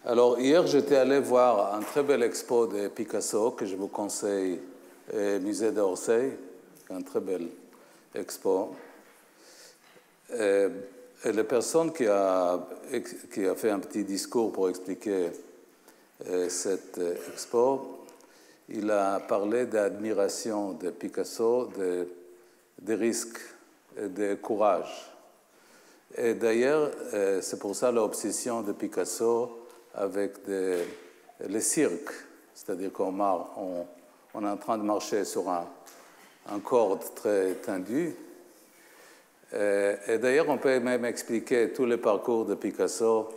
Alors, hier, j'étais allé voir un très bel expo de Picasso que je vous conseille, Musée d'Orsay, un très bel expo. Et la personne qui a fait un petit discours pour expliquer cette expo, il a parlé d'admiration de Picasso, de risques et de courage. Et d'ailleurs, c'est pour ça l'obsession de Picasso avec les cirques, c'est-à-dire qu'on est en train de marcher sur un corde très tendu. Et d'ailleurs, on peut même expliquer tout le parcours de Picasso,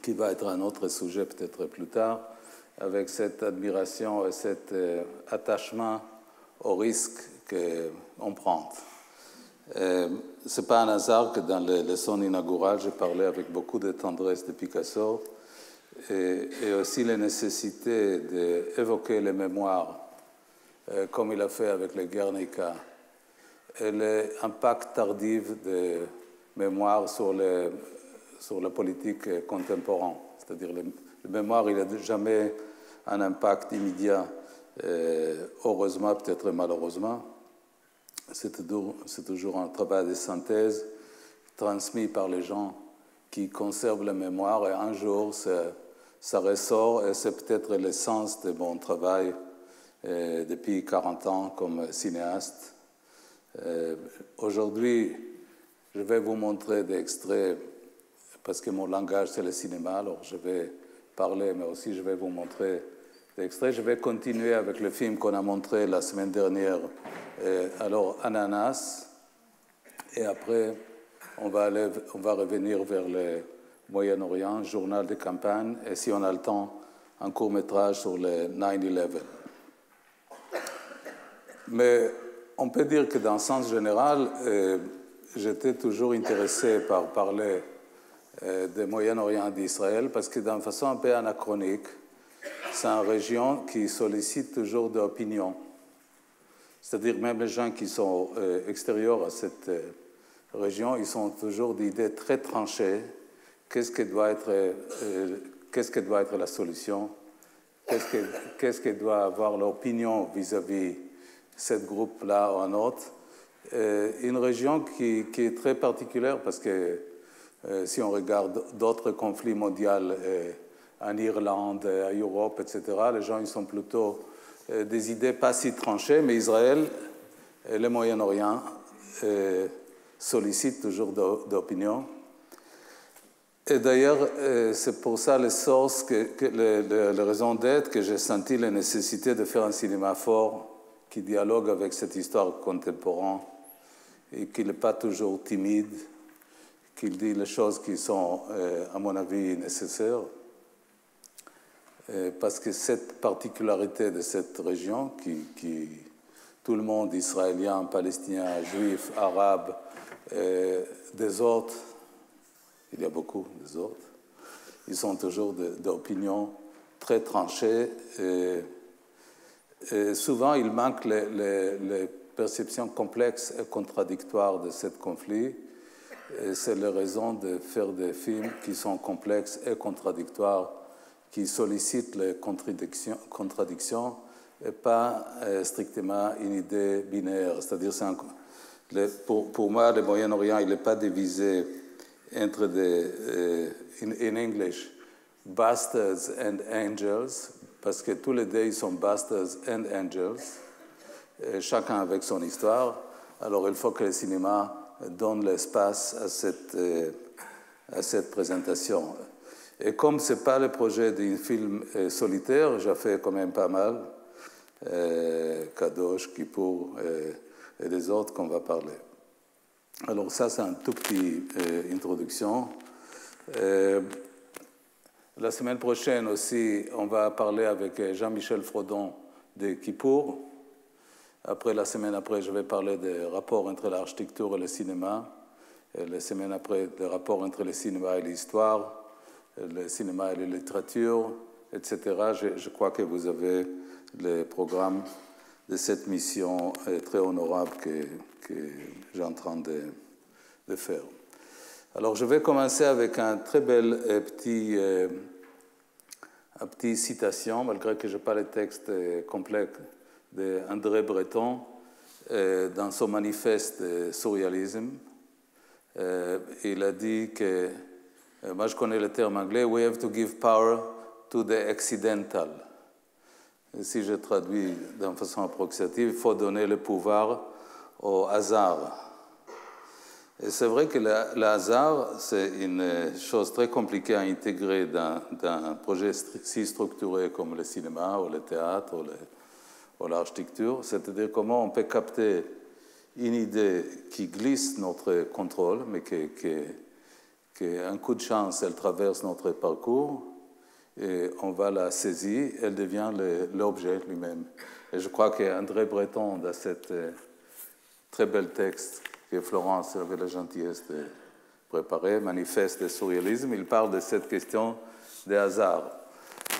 qui va être un autre sujet peut-être plus tard, avec cette admiration et cet attachement au risque qu'on prend. Ce n'est pas un hasard que dans les leçons inaugurales, j'ai parlé avec beaucoup de tendresse de Picasso et aussi la nécessité d'évoquer les mémoires, comme il a fait avec le Guernica, et l'impact tardif des mémoires sur la politique contemporaine. C'est-à-dire le mémoire, il n'a jamais un impact immédiat, heureusement, peut-être malheureusement. C'est toujours un travail de synthèse transmis par les gens qui conservent la mémoire et un jour ça ressort et c'est peut-être l'essence de mon travail depuis 40 ans comme cinéaste. Aujourd'hui, je vais vous montrer des extraits parce que mon langage c'est le cinéma, alors je vais parler mais aussi je vais vous montrer des extraits. Je vais continuer avec le film qu'on a montré la semaine dernière, alors Ananas, et après on va revenir vers le Moyen-Orient, journal de campagne, et si on a le temps, un court-métrage sur le 9/11. Mais on peut dire que dans le sens général, j'étais toujours intéressé par parler du Moyen-Orient d'Israël, parce que d'une façon un peu anachronique, c'est une région qui sollicite toujours de l'opinion. C'est-à-dire même les gens qui sont extérieurs à cette région, ils ont toujours d'idées très tranchées. Qu'est-ce que doit être la solution? Qu'est-ce que doit avoir l'opinion vis-à-vis ce groupe-là ou un autre? Une région qui est très particulière parce que si on regarde d'autres conflits mondiaux en Irlande, en Europe, etc., les gens ils sont plutôt des idées pas si tranchées, mais Israël et le Moyen-Orient sollicitent toujours d'opinion. Et d'ailleurs, c'est pour ça la raison d'être que j'ai senti la nécessité de faire un cinéma fort qui dialogue avec cette histoire contemporaine et qui n'est pas toujours timide, qui dit les choses qui sont, à mon avis, nécessaires. Parce que cette particularité de cette région, qui tout le monde, israélien, palestinien, juif, arabe, des autres, il y a beaucoup des autres, ils sont toujours d'opinions très tranchées. Et souvent, il manque les perceptions complexes et contradictoires de ce conflit. Et c'est la raison de faire des films qui sont complexes et contradictoires, qui sollicitent les contradictions et pas strictement une idée binaire. C'est-à-dire, pour moi, le Moyen-Orient, il n'est pas divisé entre in English, bastards and angels, parce que tous les deux, ils sont bastards and angels, chacun avec son histoire. Alors, il faut que le cinéma donne l'espace à cette présentation. Et comme ce n'est pas le projet d'un film solitaire, j'ai fait quand même pas mal, Kadosh, Kippour et les autres qu'on va parler. Alors ça, c'est une toute petite introduction. La semaine prochaine aussi, on va parler avec Jean-Michel Frodon de Kippour. Après, la semaine après, je vais parler des rapports entre l'architecture et le cinéma. Et la semaine après, des rapports entre le cinéma et l'histoire, le cinéma et la littérature, etc. Je crois que vous avez le programme de cette mission très honorable que j'ai en train de faire. Alors, je vais commencer avec un très bel petit une petite citation, malgré que je n'ai pas le texte complet, d'André Breton dans son manifeste de surréalisme. Il a dit que, moi je connais le terme anglais, we have to give power to the accidental. Et si je traduis d'une façon approximative, il faut donner le pouvoir au hasard. Et c'est vrai que le hasard, c'est une chose très compliquée à intégrer dans un projet si structuré comme le cinéma ou le théâtre ou l'architecture. C'est-à-dire comment on peut capter une idée qui glisse notre contrôle, mais qu'un coup de chance, elle traverse notre parcours, et on va la saisir, elle devient l'objet lui-même. Et je crois qu'André Breton, dans cet très bel texte que Florence avait la gentillesse de préparer, Manifeste de surréalisme, il parle de cette question des hasards.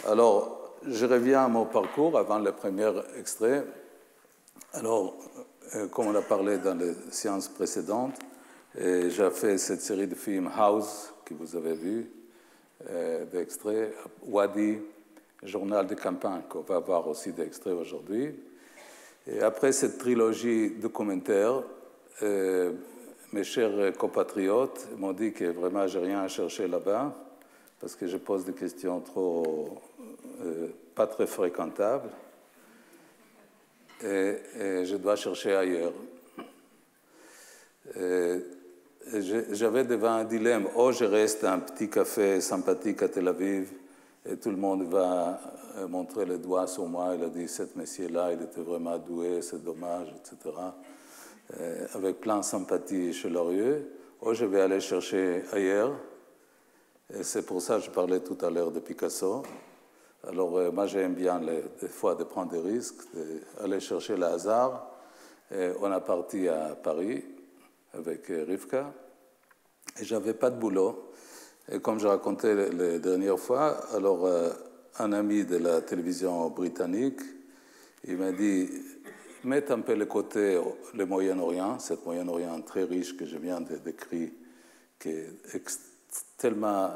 Alors, je reviens à mon parcours avant le premier extrait. Alors, comme on a parlé dans les séances précédentes, j'ai fait cette série de films House, que vous avez vu, d'extraits, Wadi, journal de campagne, qu'on va voir aussi d'extraits aujourd'hui. Et après cette trilogie documentaire, mes chers compatriotes m'ont dit que vraiment, je n'ai rien à chercher là-bas, parce que je pose des questions pas très fréquentables, et je dois chercher ailleurs. J'avais devant un dilemme, je reste à un petit café sympathique à Tel Aviv, et tout le monde va montrer le doigt sur moi, il a dit, cet monsieur-là, il était vraiment doué, c'est dommage, etc., avec plein de sympathie chaleureux, je vais aller chercher ailleurs. Et c'est pour ça que je parlais tout à l'heure de Picasso. Alors, moi, j'aime bien, des fois, de prendre des risques, d'aller chercher le hasard. Et on est parti à Paris avec Rivka, et je n'avais pas de boulot. Et comme je racontais la dernière fois, alors, un ami de la télévision britannique, il m'a dit, mets un peu le côté le Moyen-Orient, cet Moyen-Orient très riche que je viens de décrire, qui est tellement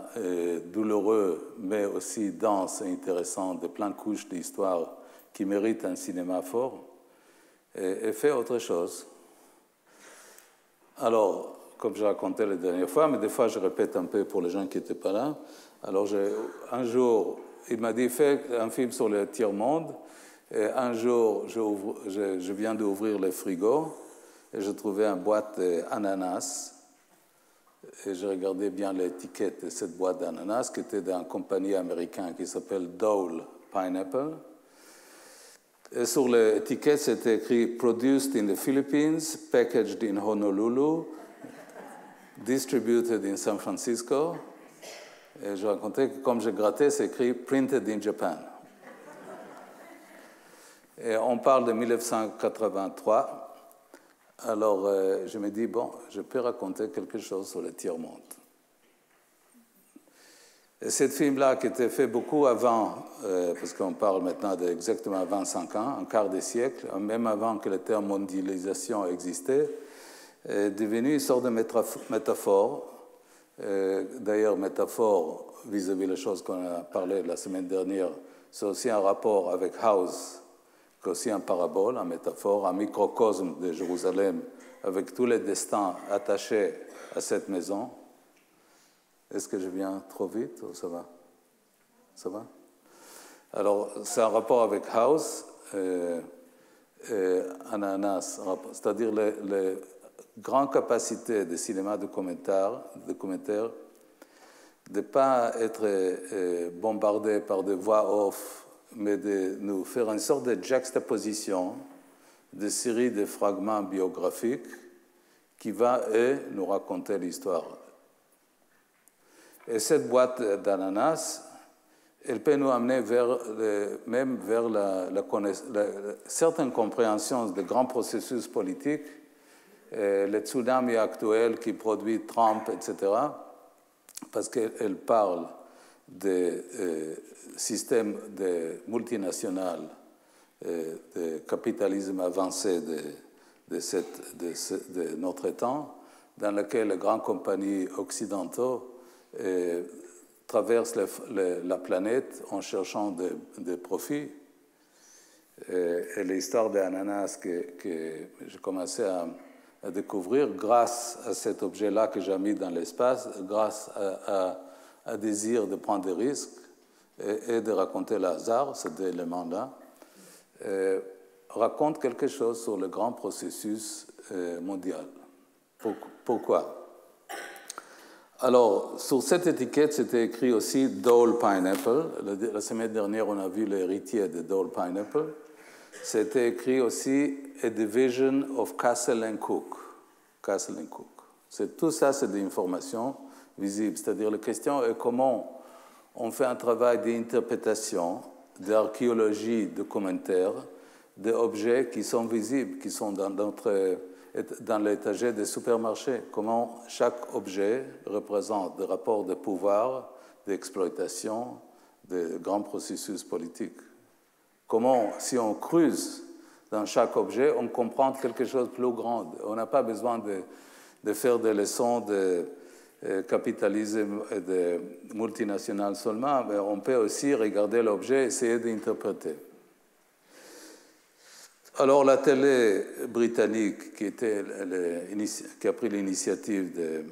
douloureux, mais aussi dense et intéressant, de plein de couches d'histoire qui méritent un cinéma fort, et fais autre chose. Alors, comme je racontais la dernière fois, mais des fois je répète un peu pour les gens qui n'étaient pas là, alors un jour, il m'a dit, fais un film sur le tiers-monde. Et un jour, je viens d'ouvrir le frigo et je trouvais une boîte d'ananas. Et je regardais bien l'étiquette de cette boîte d'ananas qui était d'une compagnie américaine qui s'appelle Dole Pineapple. Et sur l'étiquette, c'était écrit « Produced in the Philippines, packaged in Honolulu, distributed in San Francisco ». Et je racontais que comme je grattais, c'est écrit « Printed in Japan ». Et on parle de 1983. Alors, je me dis, bon, je peux raconter quelque chose sur le tiers-monde. Et ce film-là, qui était fait beaucoup avant, parce qu'on parle maintenant d'exactement 25 ans, un quart de siècle, même avant que le terme mondialisation existait, est devenu une sorte de métaphore. D'ailleurs, métaphore vis-à-vis des choses qu'on a parlé la semaine dernière, c'est aussi un rapport avec House, qui est aussi un parabole, un métaphore, un microcosme de Jérusalem, avec tous les destins attachés à cette maison. Est-ce que je viens trop vite ou ça va? Ça va? Alors, c'est un rapport avec House, Ananas, c'est-à-dire les grandes capacités de cinéma documentaire de ne pas être bombardé par des voix off, mais de nous faire une sorte de juxtaposition de séries de fragments biographiques qui va, nous raconter l'histoire. Et cette boîte d'ananas, elle peut nous amener même vers certaines compréhensions de grands processus politiques, le tsunami actuel qui produit Trump, etc., parce qu'elle parle des systèmes multinationaux, de capitalisme avancé de notre temps, dans lequel les grandes compagnies occidentaux traversent la planète en cherchant des profits. Et l'histoire des ananas que j'ai commencé à découvrir grâce à cet objet-là que j'ai mis dans l'espace, grâce à un désir de prendre des risques et de raconter le hasard, ces deux éléments-là, raconte quelque chose sur le grand processus mondial. Pourquoi? Alors, sur cette étiquette, c'était écrit aussi Dole Pineapple. La semaine dernière, on a vu l'héritier de Dole Pineapple. C'était écrit aussi A Division of Castle and Cooke. Castle and Cooke. Tout ça, c'est des informations visibles. C'est-à-dire, la question est comment on fait un travail d'interprétation, d'archéologie, de commentaires, d'objets qui sont visibles, qui sont dans l'étagère des supermarchés. Comment chaque objet représente des rapports de pouvoir, d'exploitation, de grands processus politiques. Comment, si on creuse dans chaque objet, on comprend quelque chose de plus grand. On n'a pas besoin de faire des leçons de capitalisme et de multinationales seulement, mais on peut aussi regarder l'objet et essayer d'interpréter. Alors, la télé britannique qui a pris l'initiative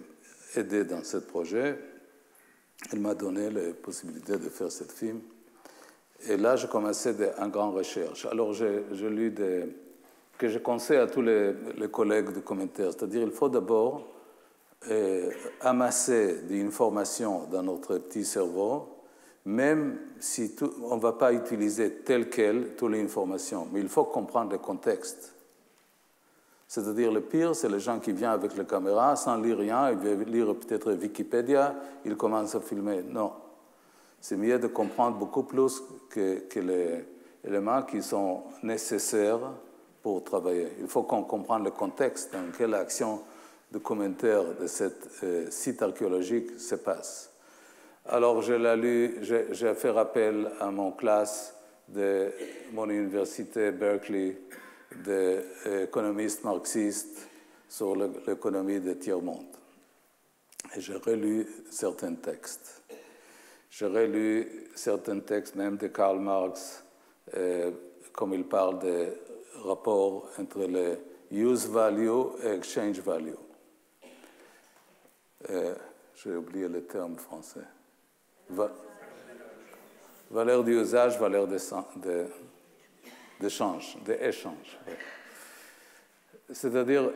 d'aider dans ce projet, elle m'a donné la possibilité de faire ce film. Et là, j'ai commencé une grande recherche. Alors, j'ai lu que je conseille à tous les collègues de commentaires. C'est-à-dire, il faut d'abord amasser des informations dans notre petit cerveau, même si on ne va pas utiliser telle quelle toutes les informations, mais il faut comprendre le contexte. C'est-à-dire, le pire, c'est les gens qui viennent avec la caméra sans lire rien, ils veulent lire peut-être Wikipédia, ils commencent à filmer. Non. C'est mieux de comprendre beaucoup plus que les éléments qui sont nécessaires pour travailler. Il faut qu'on comprenne le contexte dans quelle action de commentaire de ce site archéologique se passe. Alors, j'ai fait appel à mon classe de mon université Berkeley d'économistes marxistes sur l'économie de tiers-monde. Et j'ai relu certains textes. J'ai relu certains textes même de Karl Marx, comme il parle des rapports entre le use value et exchange value. J'ai oublié le terme français. Valeur d'usage, valeur d'échange, d'échange. C'est-à-dire,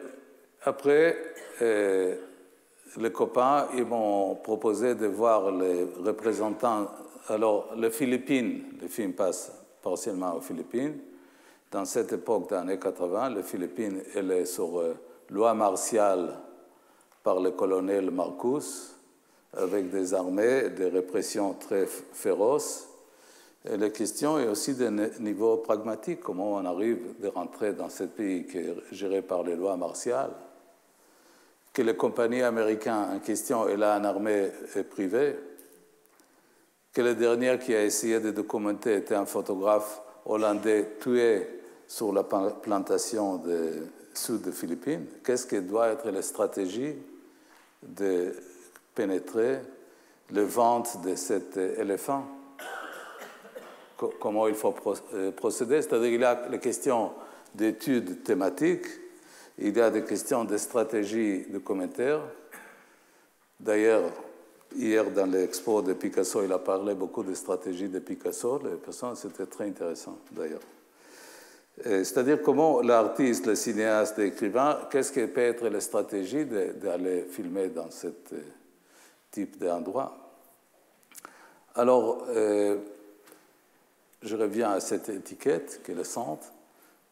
après, les copains, ils m'ont proposé de voir les représentants. Alors, les Philippines, le film passe partiellement aux Philippines. Dans cette époque des années 80, les Philippines, elle est sur loi martiale par le colonel Marcos, avec des armées, des répressions très féroces. Et la question est aussi de niveau pragmatique, comment on arrive de rentrer dans ce pays qui est géré par les lois martiales, que les compagnies américaines en question, elle a une armée privée, que le dernier qui a essayé de documenter était un photographe hollandais tué sur la plantation sud des Philippines. Qu'est-ce que doit être la stratégie de pénétrer le ventre de cet éléphant? Comment il faut procéder? C'est-à-dire qu'il y a les questions d'études thématiques, il y a des questions de stratégie de commentaires. D'ailleurs, hier, dans l'expo de Picasso, il a parlé beaucoup de stratégie de Picasso. Les personnes, c'était très intéressant, d'ailleurs. C'est-à-dire comment l'artiste, le cinéaste, l'écrivain, qu'est-ce que peut être la stratégie d'aller filmer dans ce type d'endroit? Alors, je reviens à cette étiquette qui est le centre.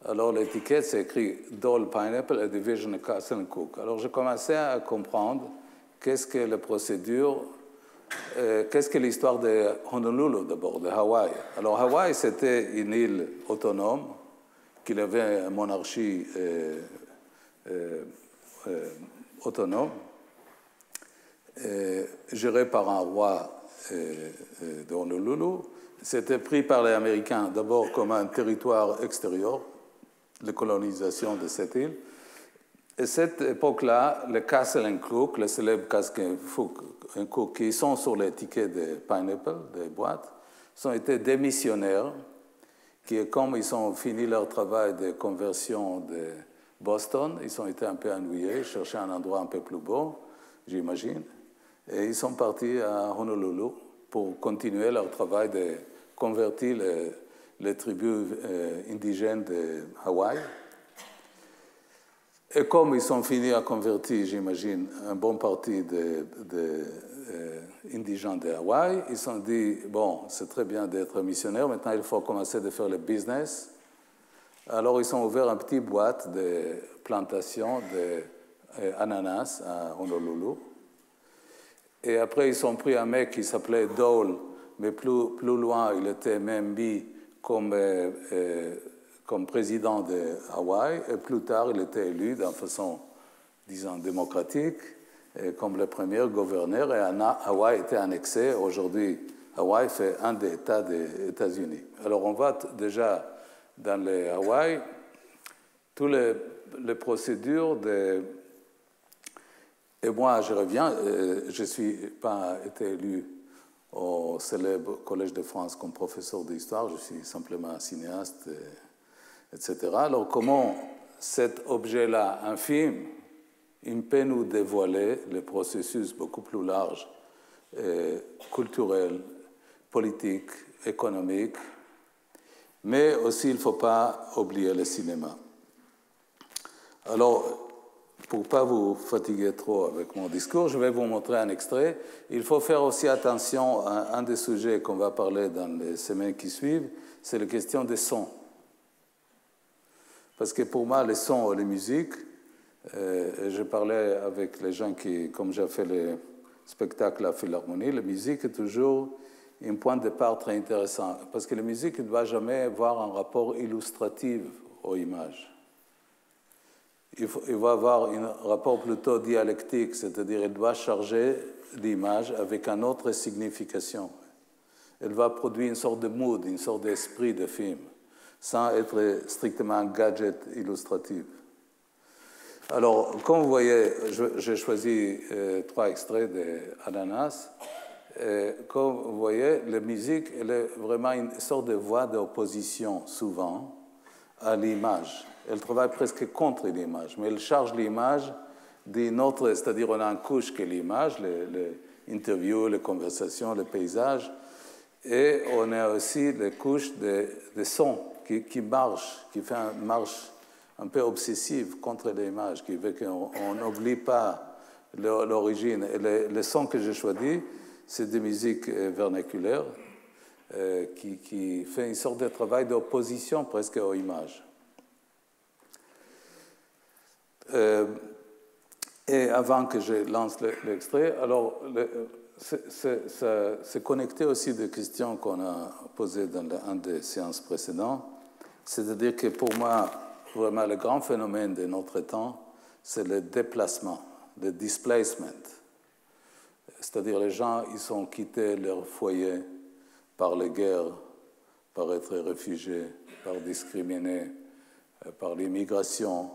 Alors, l'étiquette, c'est écrit Dole Pineapple, a Division of Castle and Cooke. Alors, je commençais à comprendre qu'est-ce que la procédure, qu'est-ce que l'histoire de Honolulu d'abord, de Hawaï. Alors, Hawaï, c'était une île autonome qui avait une monarchie autonome, gérée par un roi de Honolulu. C'était pris par les Américains d'abord comme un territoire extérieur, la colonisation de cette île. Et cette époque-là, le Castle & Crook, les célèbres Castle & Crook qui sont sur les tickets de Pineapple, des boîtes, ont été des missionnaires qui, comme ils ont fini leur travail de conversion de Boston, ils ont été un peu ennuyés, cherchaient un endroit un peu plus beau, j'imagine, et ils sont partis à Honolulu pour continuer leur travail de convertir les tribus indigènes de Hawaï. Et comme ils ont fini à convertir, j'imagine, un bon parti d'indigènes de Hawaï, ils se sont dit, bon, c'est très bien d'être missionnaire, maintenant il faut commencer à faire le business. Alors ils ont ouvert une petite boîte de plantation d'ananas à Honolulu. Et après, ils ont pris un mec qui s'appelait Dole, mais plus loin, il était même mis comme président de Hawaï, et plus tard, il était élu d'une façon, disons, démocratique, comme le premier gouverneur, et Hawaï était annexé. Aujourd'hui, Hawaï fait un des États des États-Unis. Alors, on voit déjà dans les Hawaï toutes les procédures de... Et moi, je reviens, je ne suis pas été élu au célèbre Collège de France comme professeur d'histoire, je suis simplement cinéaste, etc. Alors, comment cet objet-là, infime, il peut nous dévoiler le processus beaucoup plus large, culturel, politique, économique, mais aussi il ne faut pas oublier le cinéma. Alors, pour ne pas vous fatiguer trop avec mon discours, je vais vous montrer un extrait. Il faut faire aussi attention à un des sujets qu'on va parler dans les semaines qui suivent, c'est la question des sons. Parce que pour moi, les sons et les musiques, je parlais avec les gens qui, comme j'ai fait les spectacles à la Philharmonie, la musique est toujours un point de départ très intéressant. Parce que la musique ne doit jamais avoir un rapport illustratif aux images. Il va avoir un rapport plutôt dialectique, c'est-à-dire qu'elle doit charger l'image avec une autre signification. Elle va produire une sorte de mood, une sorte d'esprit de film, sans être strictement un gadget illustratif. Alors, comme vous voyez, j'ai choisi 3 extraits d'Ananas. Comme vous voyez, la musique, elle est vraiment une sorte de voix d'opposition, souvent, à l'image. Elle travaille presque contre l'image, mais elle charge l'image d'une autre, c'est-à-dire on a une couche que l'image, les interviews, les conversations, les paysages, et on a aussi les couches de sons qui marchent, qui fait une marche un peu obsessive contre l'image, qui veut qu'on n'oublie pas l'origine. Et les sons que j'ai choisis, c'est des musiques vernaculaires qui fait une sorte de travail d'opposition presque aux images. Et avant que je lance l'extrait, alors c'est connecté aussi des questions qu'on a posées dans une des séances précédentes. C'est-à-dire que pour moi, vraiment, le grand phénomène de notre temps, c'est le déplacement, le displacement. C'est-à-dire les gens, ils ont quitté leur foyer par les guerres, par être réfugiés, par discriminés, par l'immigration,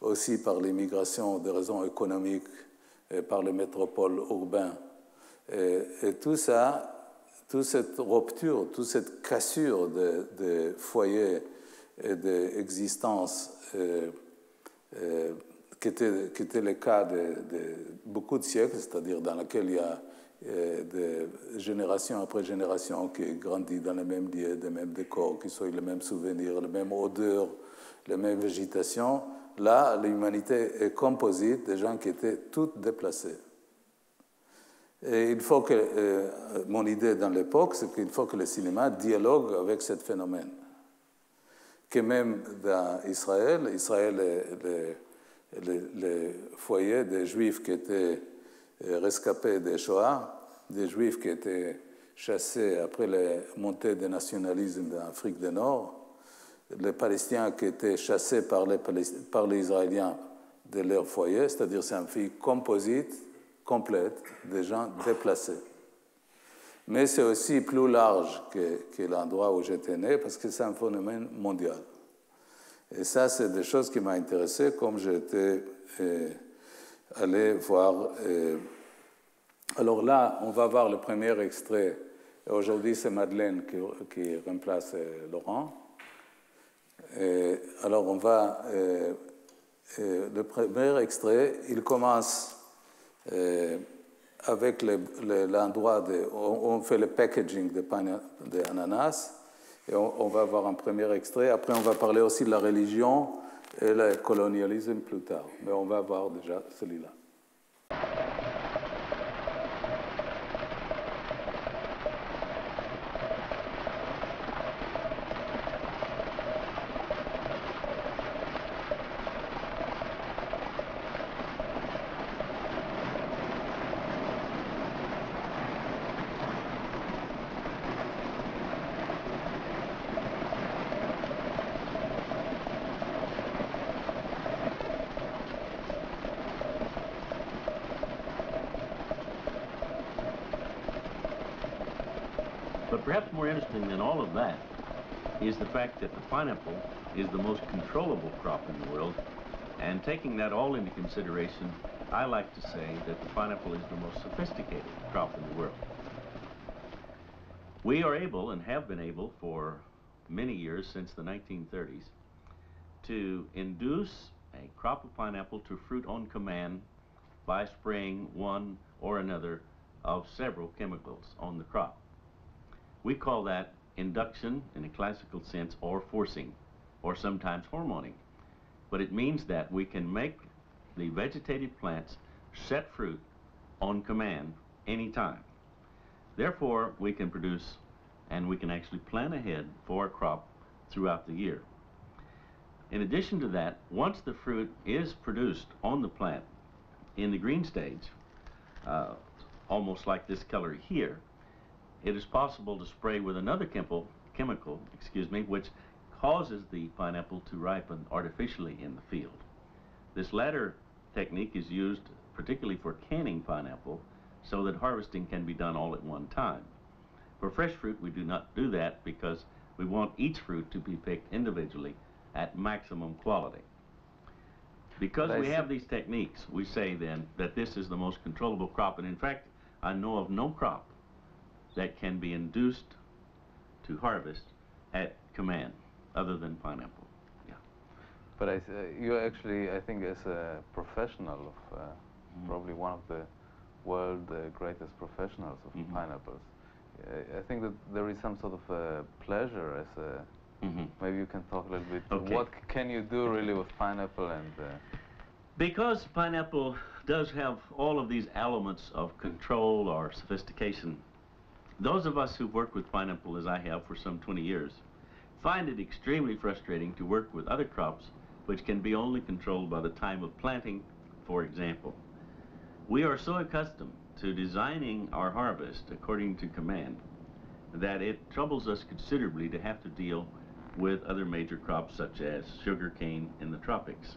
aussi par l'immigration des raisons économiques, et par les métropoles urbaines. Et tout ça, toute cette rupture, toute cette cassure de foyers et d'existence qui était le cas de beaucoup de siècles, c'est-à-dire dans lequel il y a de génération après génération qui grandit dans les mêmes lieux, les mêmes décors, qui sont les mêmes souvenirs, les mêmes odeurs, les mêmes végétations. Là, l'humanité est composite de gens qui étaient tous déplacés. Et il faut que, mon idée dans l'époque, c'est qu'il faut que le cinéma dialogue avec ce phénomène. Que même dans Israël est le foyer des Juifs qui étaient rescapés des Shoah, des Juifs qui étaient chassés après la montée du nationalisme d'Afrique du Nord, les Palestiniens qui étaient chassés par les Israéliens de leur foyer, c'est-à-dire c'est un film composite, complète, des gens déplacés. Mais c'est aussi plus large que l'endroit où j'étais né, parce que c'est un phénomène mondial. Et ça, c'est des choses qui m'ont intéressé, comme j'étais allé voir. Alors là, on va voir le premier extrait. Aujourd'hui, c'est Madeleine qui remplace Laurent. Alors, on va... le premier extrait, il commence avec l'endroit on fait le packaging d'ananas. Et on va voir un premier extrait. Après, on va parler aussi de la religion et le colonialisme plus tard. Mais on va voir déjà celui-là. But perhaps more interesting than all of that is the fact that the pineapple is the most controllable crop in the world. And taking that all into consideration, I like to say that the pineapple is the most sophisticated crop in the world. We are able, and have been able for many years since the 1930s, to induce a crop of pineapple to fruit on command by spraying one or another of several chemicals on the crop. We call that induction in a classical sense, or forcing, or sometimes hormoning. But it means that we can make the vegetative plants set fruit on command anytime. Therefore, we can produce, and we can actually plan ahead for a crop throughout the year. In addition to that, once the fruit is produced on the plant in the green stage, almost like this color here, it is possible to spray with another chemical, which causes the pineapple to ripen artificially in the field. This latter technique is used particularly for canning pineapple so that harvesting can be done all at one time. For fresh fruit, we do not do that because we want each fruit to be picked individually at maximum quality. Because we have these techniques, we say then that this is the most controllable crop, and in fact, I know of no crop that can be induced to harvest at command other than pineapple. Yeah. But you actually, I think, as a professional of probably one of the world's greatest professionals of pineapples, I think that there is some sort of pleasure as a, maybe you can talk a little bit, what can you do really with pineapple and... Because pineapple does have all of these elements of control or sophistication, those of us who've worked with pineapple, as I have for some 20 years, find it extremely frustrating to work with other crops which can be only controlled by the time of planting, for example. We are so accustomed to designing our harvest according to command that it troubles us considerably to have to deal with other major crops such as sugarcane in the tropics.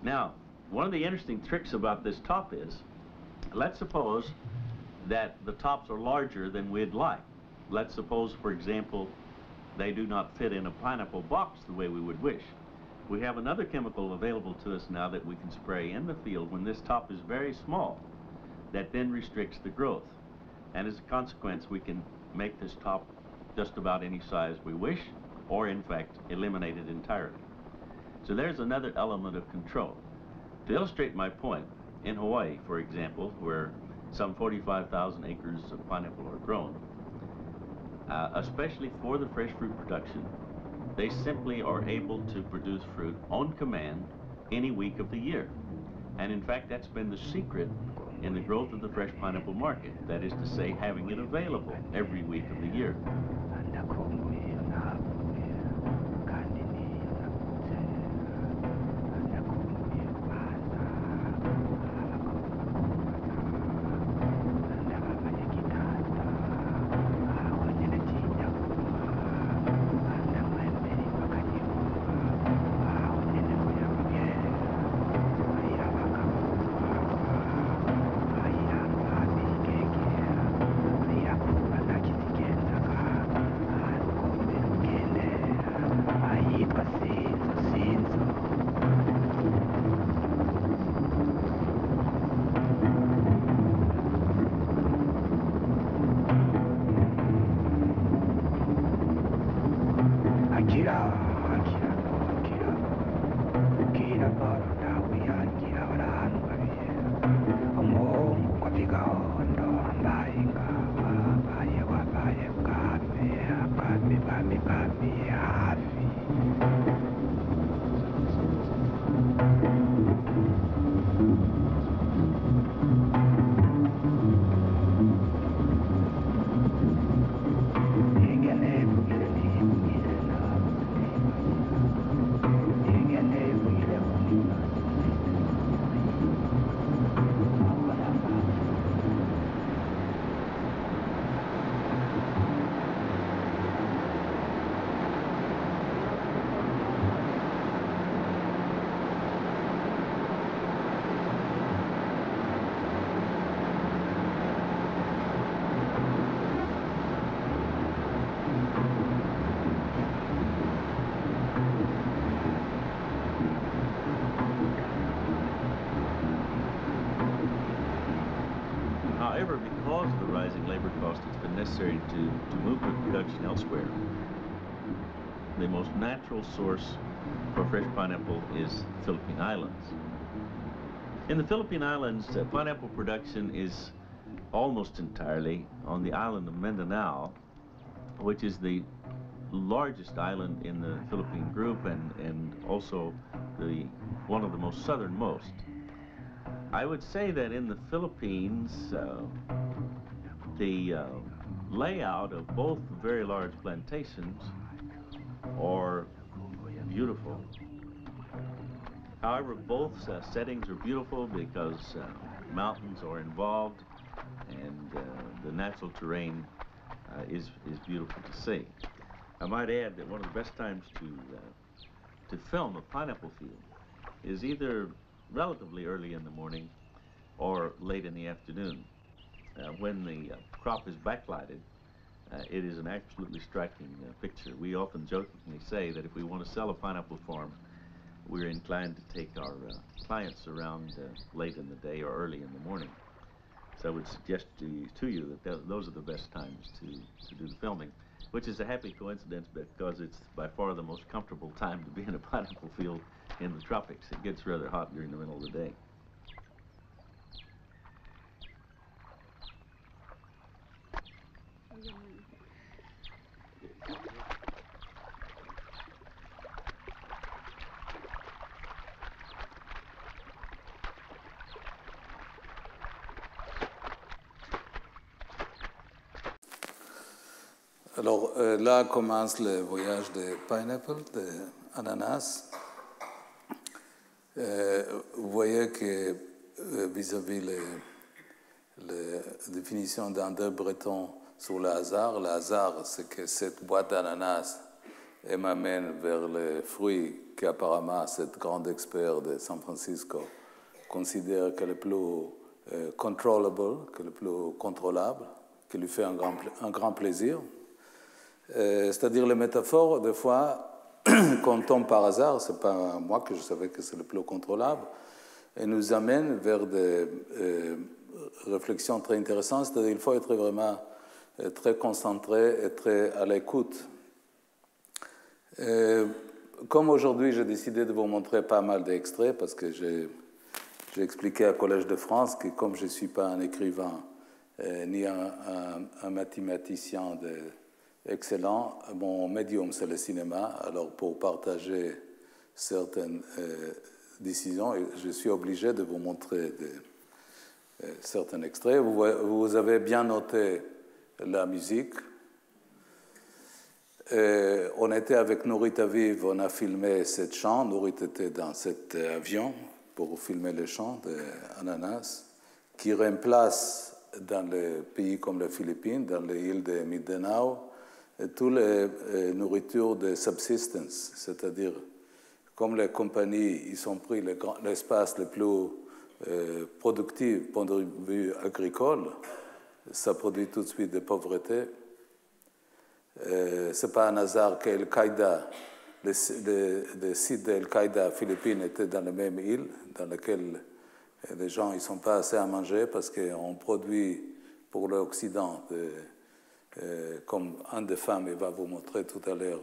Now, one of the interesting tricks about this top is, let's suppose that the tops are larger than we'd like. Let's suppose, for example, they do not fit in a pineapple box the way we would wish. We have another chemical available to us now that we can spray in the field when this top is very small, that then restricts the growth. And as a consequence, we can make this top just about any size we wish, or in fact, eliminate it entirely. So there's another element of control. To illustrate my point, in Hawaii, for example, where some 45,000 acres of pineapple are grown, especially for the fresh fruit production, they simply are able to produce fruit on command any week of the year. And in fact, that's been the secret in the growth of the fresh pineapple market. That is to say, having it available every week of the year. However, because of the rising labor cost, it's been necessary to move the production elsewhere. The most natural source for fresh pineapple is Philippine Islands. In the Philippine Islands, pineapple production is almost entirely on the island of Mindanao, which is the largest island in the Philippine group and also one of the most southernmost. I would say that in the Philippines, the layout of both very large plantations are beautiful. However, both settings are beautiful because mountains are involved and the natural terrain is beautiful to see. I might add that one of the best times to film a pineapple field is either relatively early in the morning or late in the afternoon. When the crop is backlighted, it is an absolutely striking picture. We often jokingly say that if we want to sell a pineapple farm, we're inclined to take our clients around late in the day or early in the morning. So I would suggest to you that those are the best times to do the filming, which is a happy coincidence because it's by far the most comfortable time to be in a pineapple field in the tropics. It gets rather hot during the middle of the day. Alors là commence le voyage de pineapple, de ananas. Vous voyez que vis-à-vis la définition d'André Breton sur le hasard, c'est que cette boîte d'ananas m'amène vers le fruit qu'apparemment cet grand expert de San Francisco considère que le plus controllable, que le plus contrôlable, qui lui fait un grand plaisir. C'est-à-dire les métaphores, des fois, qu'on tombe par hasard, ce n'est pas moi que je savais que c'est le plus contrôlable, et nous amène vers des réflexions très intéressantes. C'est-à-dire qu'il faut être vraiment très concentré et très à l'écoute. Comme aujourd'hui, j'ai décidé de vous montrer pas mal d'extraits, parce que j'ai expliqué au Collège de France que comme je ne suis pas un écrivain ni un mathématicien excellent, mon médium c'est le cinéma. Alors pour partager certaines décisions, je suis obligé de vous montrer certains extraits. Vous avez bien noté la musique. On était avec Nourit Aviv, on a filmé cet chant. Nourit était dans cet avion pour filmer le chant d'Ananas, qui remplace dans les pays comme les Philippines, dans les îles de Mindanao, toutes les nourritures de subsistence, c'est-à-dire comme les compagnies, ils ont pris l'espace le plus productif point de vue agricole, ça produit tout de suite de pauvreté. Ce n'est pas un hasard qu'Al-Qaïda, les sites d'Al-Qaïda Philippines étaient dans la même île, dans laquelle les gens ne sont pas assez à manger parce qu'on produit pour l'Occident, comme une des femmes, elle va vous montrer tout à l'heure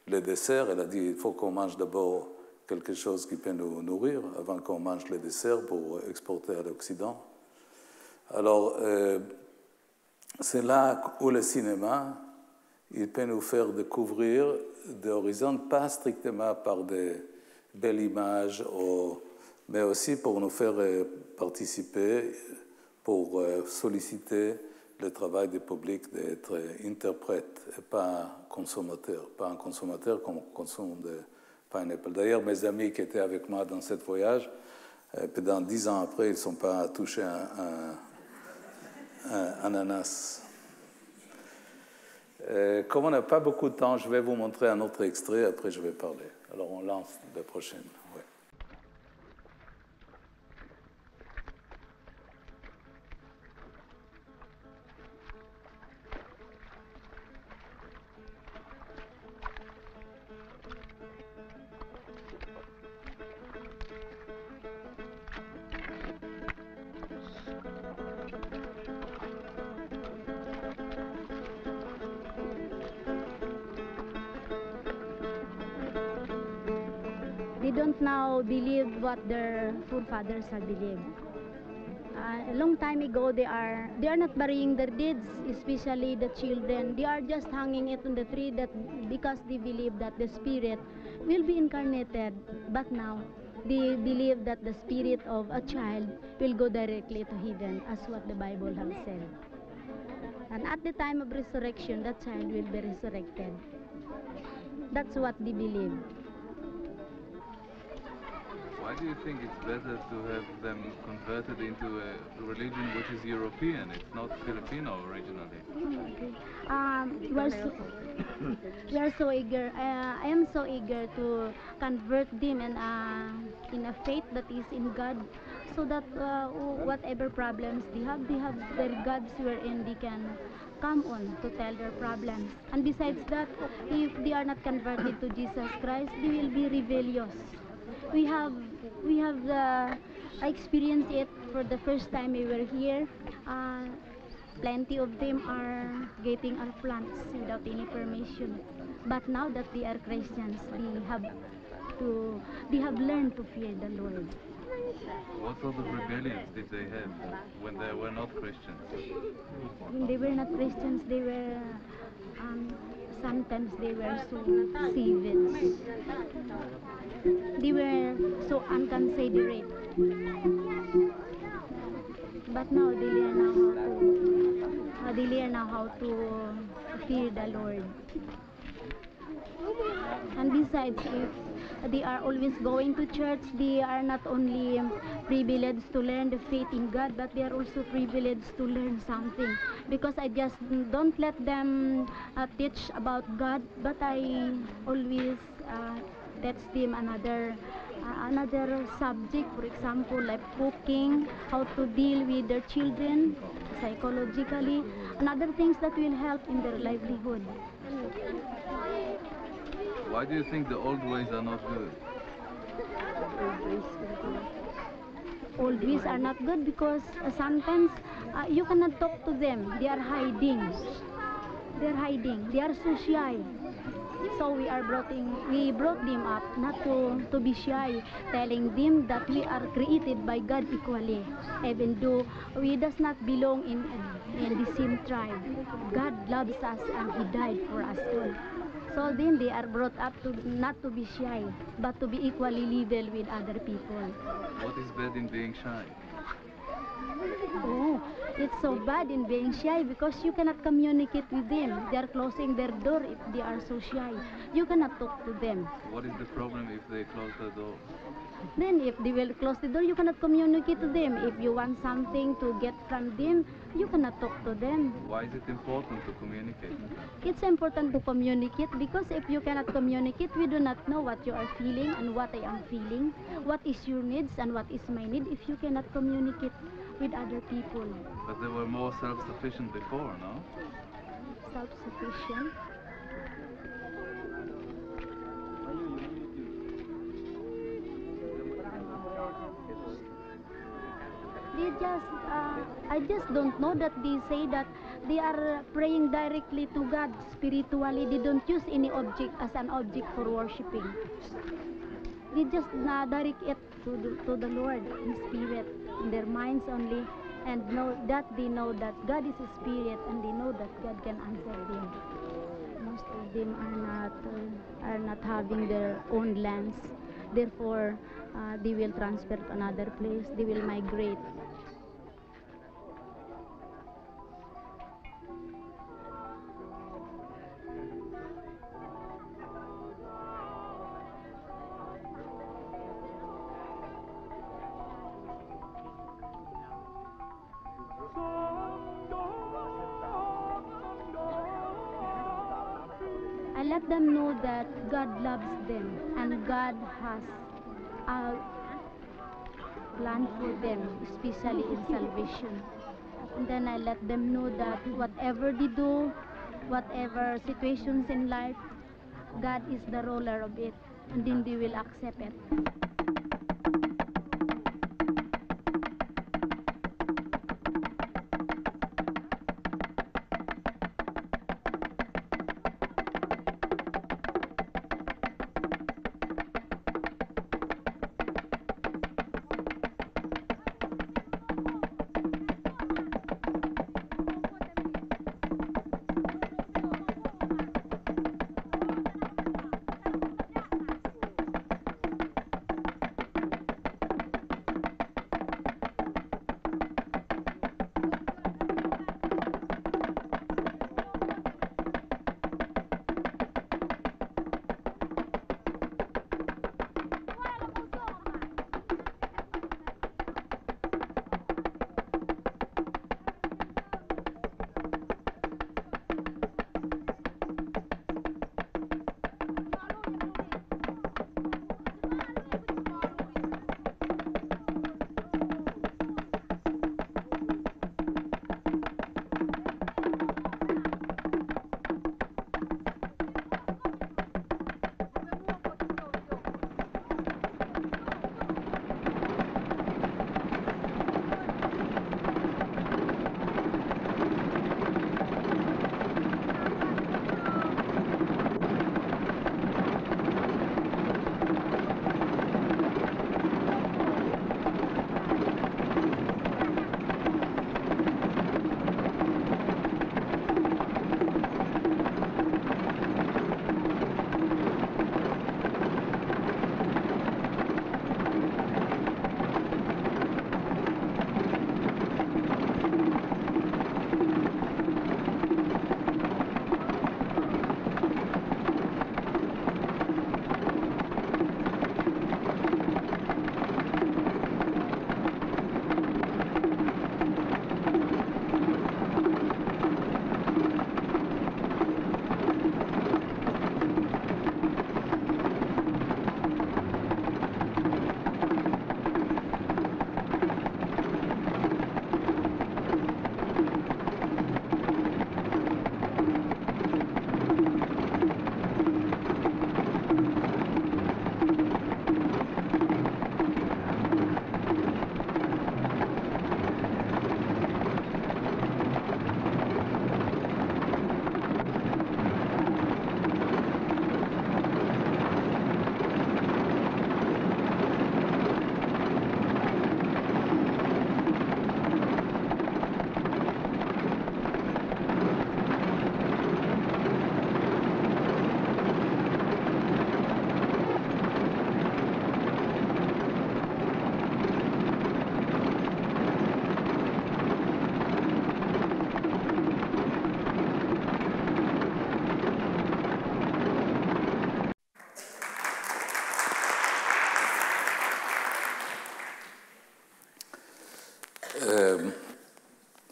le dessert, elle a dit il faut qu'on mange d'abord quelque chose qui peut nous nourrir avant qu'on mange le dessert pour exporter à l'Occident. Alors, c'est là où le cinéma, il peut nous faire découvrir des horizons, pas strictement par des belles images, mais aussi pour nous faire participer, pour solliciter le travail du public d'être interprète et pas consommateur. Pas un consommateur comme on consomme de pineapple. D'ailleurs, mes amis qui étaient avec moi dans ce voyage, pendant 10 ans après, ils ne sont pas touchés un ananas. Comme on n'a pas beaucoup de temps, je vais vous montrer un autre extrait, après je vais parler. Alors on lance la prochaine. Ouais. They don't now believe what their forefathers have believed. A long time ago, they are not burying their deeds, especially the children. They are just hanging it on the tree because they believe that the spirit will be incarnated. But now, they believe that the spirit of a child will go directly to heaven, as what the Bible has said. And at the time of resurrection, that child will be resurrected. That's what they believe. Why do you think it's better to have them converted into a religion which is European? It's not Filipino originally. We are so eager. I am so eager to convert them in a faith that is in God, so that whatever problems they have their gods wherein they can come on to tell their problems. And besides that, if they are not converted to Jesus Christ, they will be rebellious. We have I experienced it for the first time we were here. Plenty of them are getting our plants without any permission. But now that they are Christians, they have learned to fear the Lord. What sort of rebellions did they have when they were not Christians? When they were not Christians, they were sometimes they were so savage. They were so unconsiderate. But now they learn now how to fear the Lord. And besides, if they are always going to church, they are not only privileged to learn the faith in God, but they are also privileged to learn something. Because I just don't let them teach about God, but I always teach them another subject, for example, like cooking, how to deal with their children psychologically, and other things that will help in their livelihood. Why do you think the old ways are not good? Old ways are not good because sometimes you cannot talk to them. They are hiding. They are so shy. So we brought them up not to be shy, telling them that we are created by God equally, even though we does not belong in the same tribe. God loves us and He died for us all. So then they are brought up to not to be shy, but to be equally level with other people. What is bad in being shy? Oh, it's so bad in being shy because you cannot communicate with them. They are closing their door if they are so shy. You cannot talk to them. What is the problem if they close the door? Then if they will close the door, you cannot communicate to them. If you want something to get from them, you cannot talk to them. Why is it important to communicate? It's important to communicate because if you cannot communicate, we do not know what you are feeling and what I am feeling, what is your needs and what is my need if you cannot communicate with other people. But they were more self-sufficient before, no? Self-sufficient. I just don't know that they say that they are praying directly to God spiritually. They don't use any object as an object for worshiping. they just direct it to the Lord in spirit, in their minds only, and they know that God is a spirit, and they know that God can answer them. Most of them are not having their own lands, therefore they will transfer to another place. They will migrate. I let them know that God loves them and God has a plan for them, especially in salvation. And then I let them know that whatever they do, whatever situations in life, God is the ruler of it, and then they will accept it.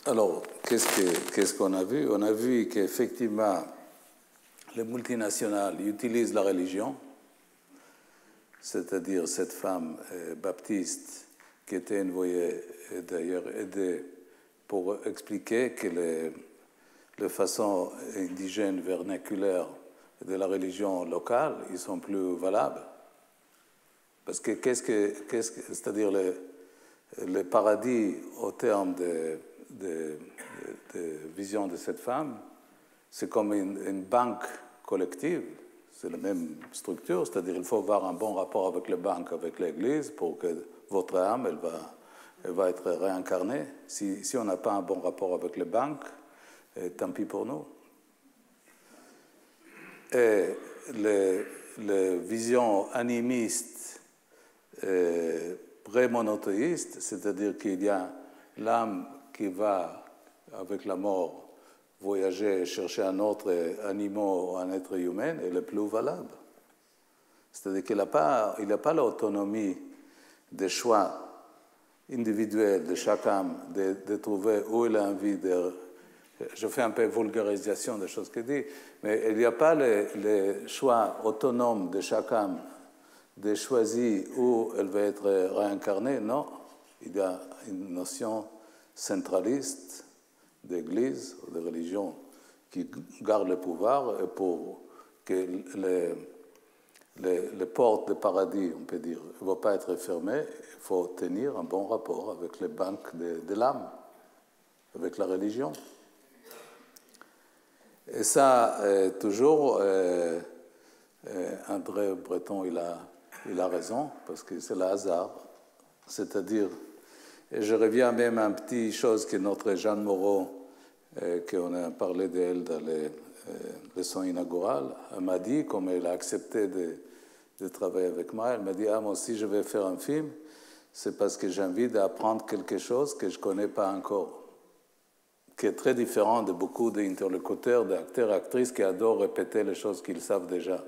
Alors, qu'est-ce qu'on a vu? On a vu qu'effectivement, les multinationales utilisent la religion, c'est-à-dire cette femme baptiste qui était envoyée, d'ailleurs aidée, pour expliquer que les façons indigènes vernaculaires de la religion locale, ils sont plus valables. Parce que c'est-à-dire le paradis au terme de vision de cette femme, c'est comme une banque collective, C'est la même structure, c'est-à-dire il faut avoir un bon rapport avec les banques, avec l'Église, pour que votre âme, elle va être réincarnée. Si on n'a pas un bon rapport avec les banques, tant pis pour nous. Et les visions animistes pré-monothéistes, c'est-à-dire qu'il y a l'âme qui va, avec la mort, voyager, chercher un autre animal ou un être humain, est le plus valable. C'est-à-dire qu'il n'a pas l'autonomie des choix individuels de chaque âme, de trouver où il a envie de... Je fais un peu vulgarisation des choses qu'il dit, mais il n'y a pas le choix autonome de chaque âme de choisir où elle va être réincarnée. Non, il y a une notion centraliste d'église ou de religion qui garde le pouvoir pour que les portes du paradis, on peut dire, ne vont pas être fermées. Il faut tenir un bon rapport avec les banques de l'âme, avec la religion. Et ça, toujours, André Breton, il a raison, parce que c'est le hasard. C'est-à-dire, et je reviens même à une petite chose que notre Jeanne Moreau, qu'on a parlé d'elle dans les leçons inaugurales, elle m'a dit, comme elle a accepté de travailler avec moi, elle m'a dit, moi aussi je vais faire un film, c'est parce que j'ai envie d'apprendre quelque chose que je ne connais pas encore, qui est très différent de beaucoup d'interlocuteurs, d'acteurs et actrices qui adorent répéter les choses qu'ils savent déjà.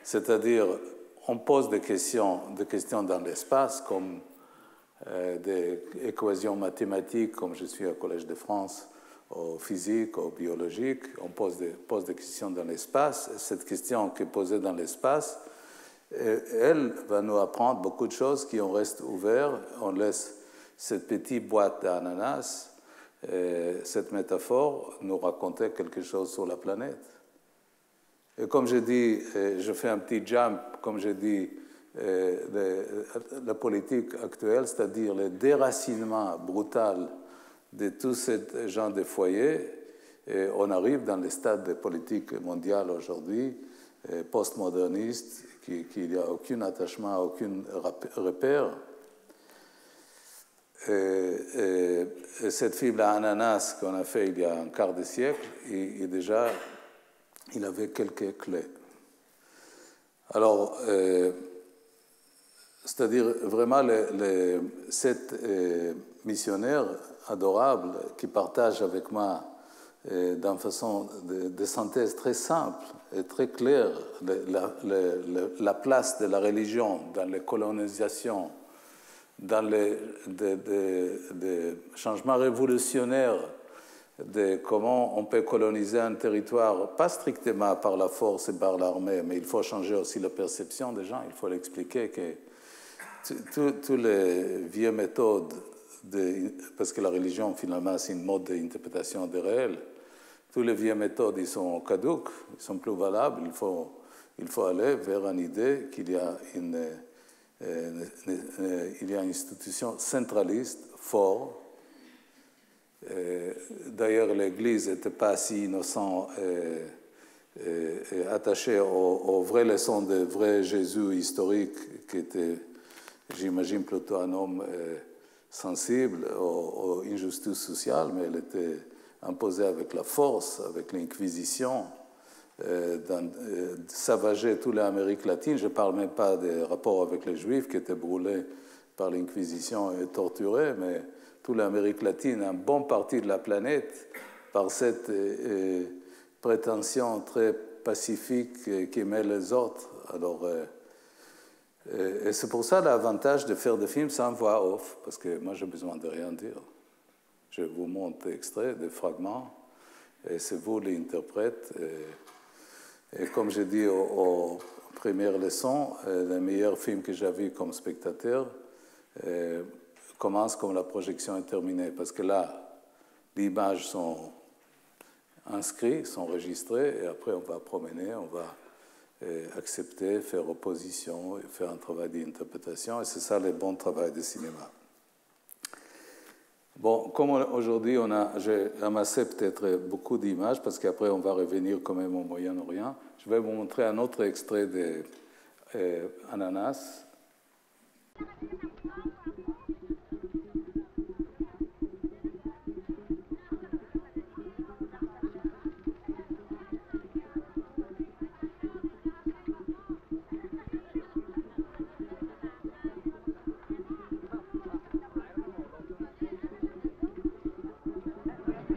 C'est-à-dire, on pose des questions dans l'espace, comme des équations mathématiques, comme je suis au Collège de France, au physique, au biologique. On pose des questions dans l'espace. Cette question qui est posée dans l'espace, elle va nous apprendre beaucoup de choses qui on reste ouvert. On laisse cette petite boîte d'ananas, cette métaphore, nous raconter quelque chose sur la planète. Et comme je dis, je fais un petit jump, comme je dis, la politique actuelle, c'est-à-dire le déracinement brutal de tout ce genre de foyers, on arrive dans le stade de politique mondiale aujourd'hui, postmoderniste, qu'il n'y a aucun attachement, aucun repère. Et cette film-là, Ananas, qu'on a fait il y a un quart de siècle, déjà, il avait quelques clés. Alors, c'est-à-dire vraiment cette missionnaire adorable qui partage avec moi d'une façon de synthèse très simple et très claire la place de la religion dans les colonisations, dans les changements révolutionnaires de comment on peut coloniser un territoire, pas strictement par la force et par l'armée, mais il faut changer aussi la perception des gens. Il faut l'expliquer que toutes les vieilles méthodes, parce que la religion, finalement, c'est une mode d'interprétation des réels, toutes les vieilles méthodes, ils sont caduques, ils sont plus valables. Il faut aller vers une idée qu'il y a une institution centraliste, forte. D'ailleurs, l'Église n'était pas si innocente et attachée aux vraies leçons de vrai Jésus historique, qui était, j'imagine, plutôt un homme sensible aux injustices sociales, mais elle était imposée avec la force, avec l'Inquisition, savager toute l'Amérique latine. Je ne parle même pas des rapports avec les Juifs qui étaient brûlés par l'Inquisition et torturés, mais toute l'Amérique latine, une bonne partie de la planète, par cette prétention très pacifique qui met les autres. Alors, et c'est pour ça l'avantage de faire des films sans voix off, parce que moi, j'ai besoin de rien dire. Je vous montre des extraits, des fragments, et c'est vous l'interprète. Et comme j'ai dit aux premières leçons, le meilleur film que j'ai vu comme spectateur commence quand la projection est terminée, parce que là, les images sont inscrites, sont enregistrées, et après on va promener, on va accepter, faire opposition, faire un travail d'interprétation, et c'est ça le bon travail de cinéma. Bon, comme aujourd'hui j'ai amassé peut-être beaucoup d'images, parce qu'après on va revenir quand même au Moyen-Orient, je vais vous montrer un autre extrait de Ananas.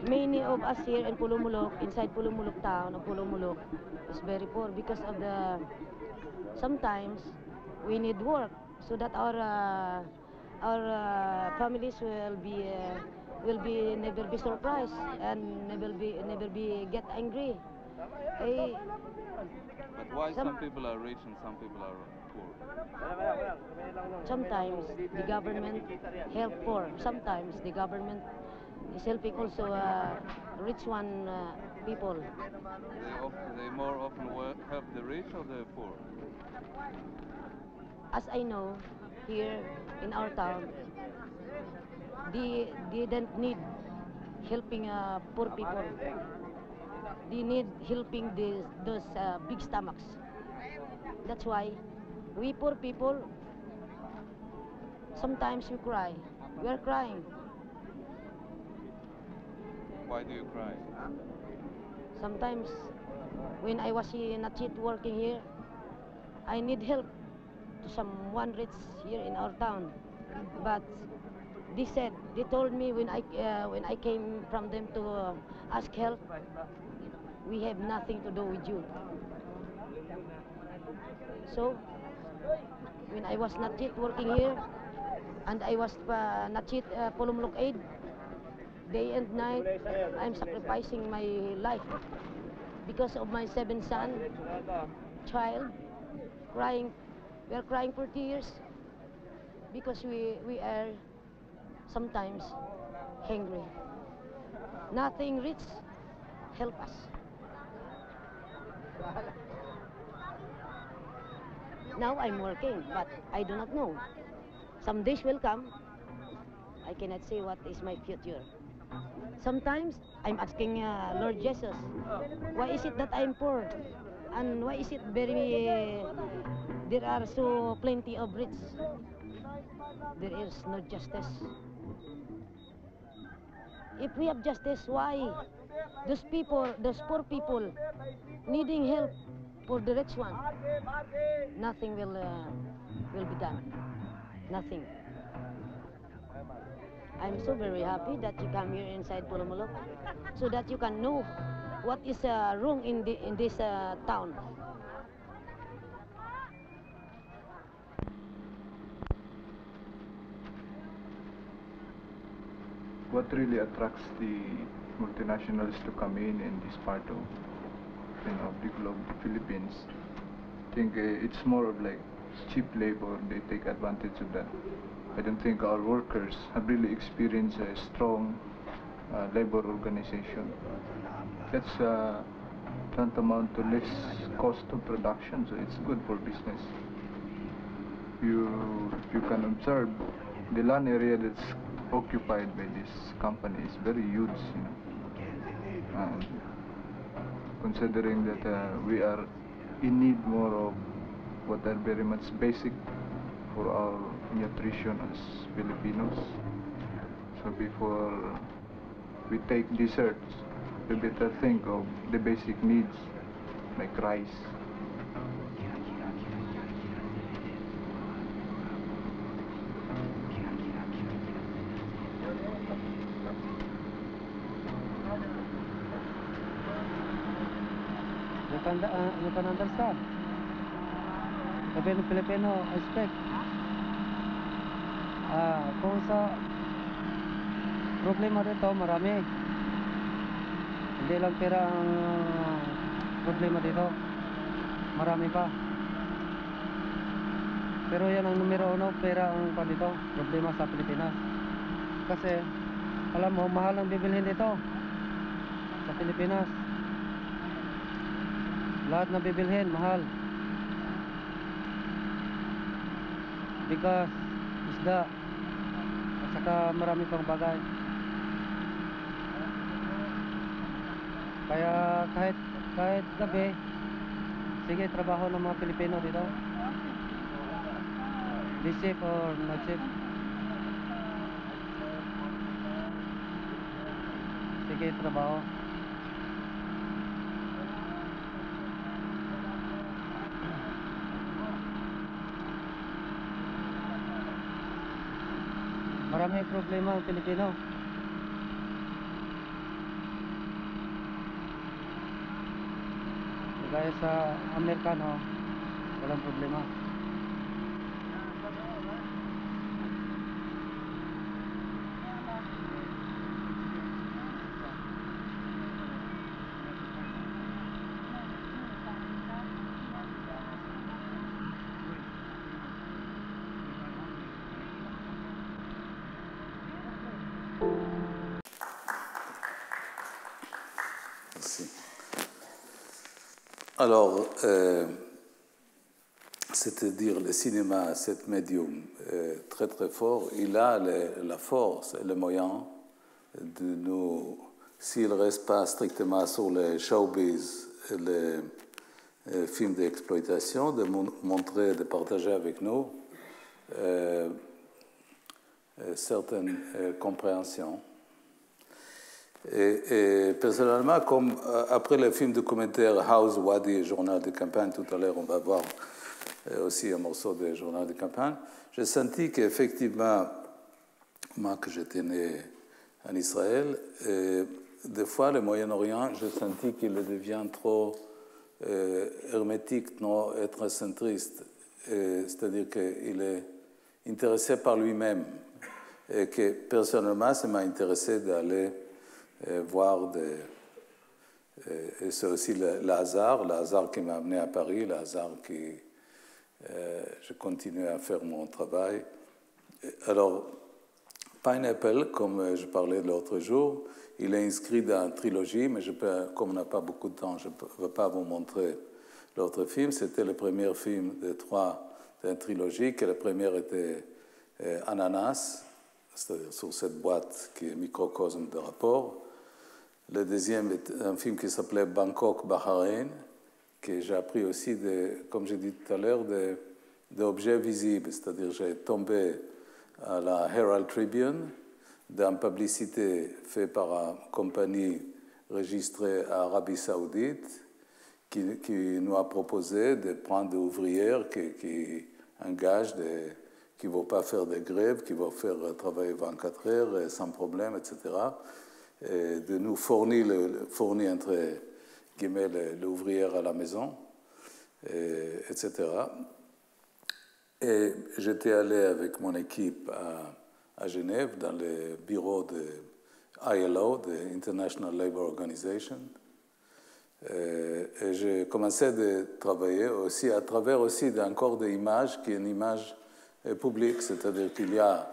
Many of us here in Pulumulok, inside Pulumulok town of Pulumulok, is very poor because of sometimes we need work so that our families will be never be surprised and never be get angry. But why some people are rich and some people are poor? Sometimes the government help poor. Sometimes the government is helping also rich one people. They more often help the rich or the poor? As I know, here in our town, they don't need helping poor people. They need helping those big stomachs. That's why we poor people, sometimes we cry. We are crying. Why do you cry? Sometimes when I was not yet working here, I need help to someone rich here in our town. But they told me when I came from them to ask help, we have nothing to do with you. So when I was not yet working here, and I was not yet Pulumulok aid, day and night, I'm sacrificing my life because of my 7-son child crying. We are crying for tears because we are sometimes hungry. Nothing rich help us. Now I'm working, but I do not know. Some days will come. I cannot say what is my future. Sometimes I'm asking Lord Jesus, why is it that I'm poor? And why is it there are so plenty of rich? There is no justice. If we have justice, why those poor people needing help for the rich one, nothing will be done. Nothing. I'm so very happy that you come here inside Pulumulok, so that you can know what is wrong in this town. What really attracts the multinationals to come in this part of the globe, the Philippines? I think it's more of like cheap labor. They take advantage of that. I don't think our workers have really experienced a strong labor organization. That's tantamount to less cost of production, so it's good for business. You can observe the land area that's occupied by this company is very huge, and considering that we are in need more of what are very much basic for our nutrition as Filipinos. So before we take desserts, we better think of the basic needs like rice. You can understand. The Filipino aspect. Kung sa problema dito, marami. Hindi lang pera ang problema dito. Marami pa. Pero yan ang numero 1, pera ang dito, problema sa Pilipinas. Kasi, alam mo, mahal ang bibilhin dito sa Pilipinas. Lahat na bibilhin, mahal. Bigas, isda, at saka marami pang bagay. Kaya kahit gabi, sige, trabaho ng mga Pilipino dito. Day shift or night shift. Sige, trabaho. Marami problema ang Pilipino. Gaya sa Amerikano, walang problema. Merci. Alors, c'est-à-dire le cinéma, cet médium très très fort, il a la force et le moyen de nous, s'il ne reste pas strictement sur les showbiz et les films d'exploitation, de montrer, de partager avec nous certaines compréhensions. Et personnellement, comme après le film documentaire House Wadi, journal de campagne, tout à l'heure on va voir aussi un morceau de journal de campagne, j'ai senti qu'effectivement, moi que j'étais né en Israël, des fois le Moyen-Orient, j'ai senti qu'il devient trop hermétique, trop ethnocentriste, c'est-à-dire qu'il est intéressé par lui-même, et que personnellement, ça m'a intéressé d'aller voir et c'est aussi le hasard qui m'a amené à Paris, le hasard qui je continue à faire mon travail. Alors, Pineapple, comme je parlais l'autre jour, il est inscrit dans une trilogie, mais comme on n'a pas beaucoup de temps, je ne vais pas vous montrer l'autre film. C'était le premier film de 3 d'une trilogie, que le premier était Ananas, c'est-à-dire sur cette boîte qui est microcosme de rapport. Le deuxième est un film qui s'appelait Bangkok, Bahreïn, que j'ai appris aussi, comme j'ai dit tout à l'heure, d'objets visibles. C'est-à-dire j'ai tombé à la Herald Tribune d'une publicité faite par une compagnie registrée à Arabie Saoudite qui nous a proposé de prendre des ouvrières qui engagent, qui ne vont pas faire de grève, qui vont faire travailler 24 heures sans problème, etc. Et de nous fournir entre guillemets l'ouvrière à la maison, etc. Et j'étais allé avec mon équipe à Genève, dans le bureau de ILO, de International Labour Organization. Et j'ai commencé à travailler aussi à travers aussi encore des images, qui est une image publique, c'est-à-dire qu'il y a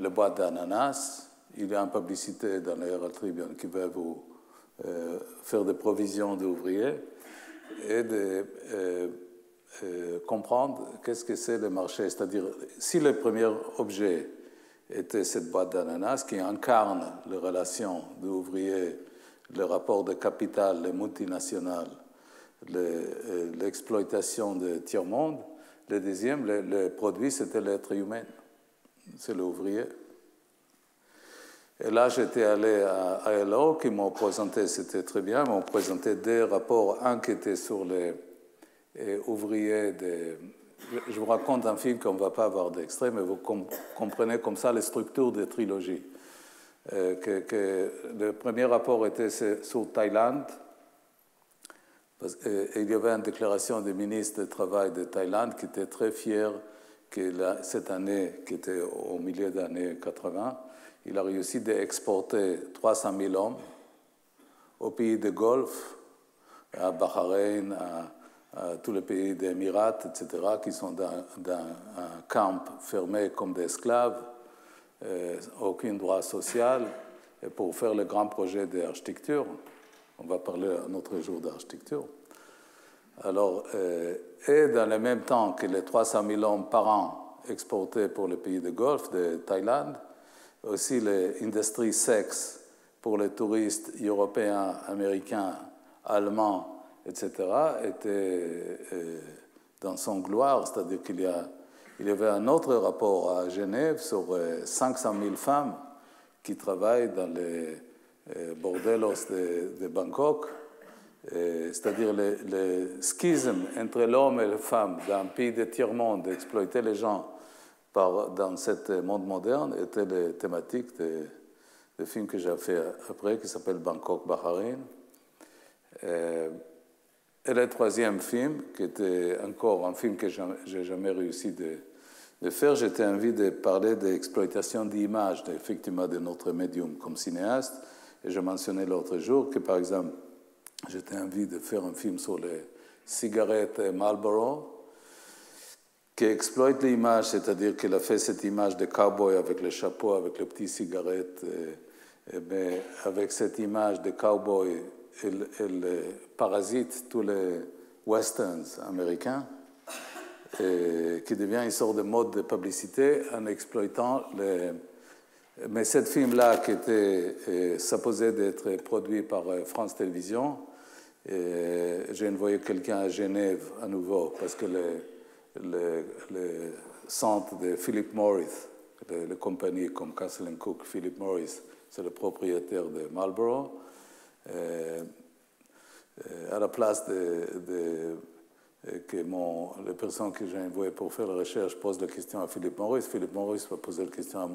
le boîte d'ananas, il y a une publicité dans la Herald Tribune qui va vous faire des provisions d'ouvriers et de comprendre qu'est-ce que c'est le marché. C'est-à-dire, si le premier objet était cette boîte d'ananas qui incarne les relations d'ouvriers, le rapport de capital, les multinationales, l'exploitation de tiers-monde, le deuxième, le produit, c'était l'être humain, c'est l'ouvrier. Et là, j'étais allé à ILO, qui m'ont présenté, c'était très bien, m'ont présenté 2 rapports, un qui était sur les ouvriers je vous raconte un film qu'on ne va pas avoir d'extrait, mais vous comprenez comme ça les structures des trilogies. Le premier rapport était sur Thaïlande, et il y avait une déclaration du ministre du Travail de Thaïlande qui était très fier que cette année, qui était au milieu des années 80, il a réussi d'exporter 300 000 hommes aux pays du Golfe, à Bahreïn, à tous les pays des Émirats, etc., qui sont dans un camp fermé comme des esclaves, aucun droit social, et pour faire le grand projet d'architecture. On va parler un autre jour d'architecture. Alors, et dans le même temps que les 300 000 hommes par an exportés pour les pays du Golfe, de Thaïlande, aussi l'industrie sexe pour les touristes européens, américains allemand, etc., était dans son gloire, c'est-à-dire qu'il y avait un autre rapport à Genève sur 500 000 femmes qui travaillent dans les bordellos de Bangkok, c'est-à-dire le schisme entre l'homme et la femme d'un pays de tiers-monde, d'exploiter les gens dans ce monde moderne, était la thématique du film que j'ai fait après, qui s'appelle Bangkok Bahrain. Et le troisième film, qui était encore un film que je n'ai jamais réussi de faire, j'étais envie de parler d'exploitation d'images, effectivement, de notre médium comme cinéaste. Et je mentionnais l'autre jour que, par exemple, j'étais envie de faire un film sur les cigarettes Marlboro, qui exploite l'image, c'est-à-dire qu'il a fait cette image de cowboy avec le chapeau, avec les petites cigarettes, mais avec cette image de cowboy, il parasite tous les westerns américains, qui devient une sorte de mode de publicité en exploitant les... Mais ce film-là, qui était supposé d'être produit par France Télévisions, j'ai envoyé quelqu'un à Genève à nouveau, parce que le centre de Philip Morris, les compagnies comme Castle & Cooke, Philip Morris, c'est le propriétaire de Marlboro. À la place que la personne que j'ai envoyée pour faire la recherche pose la question à Philip Morris va poser la question à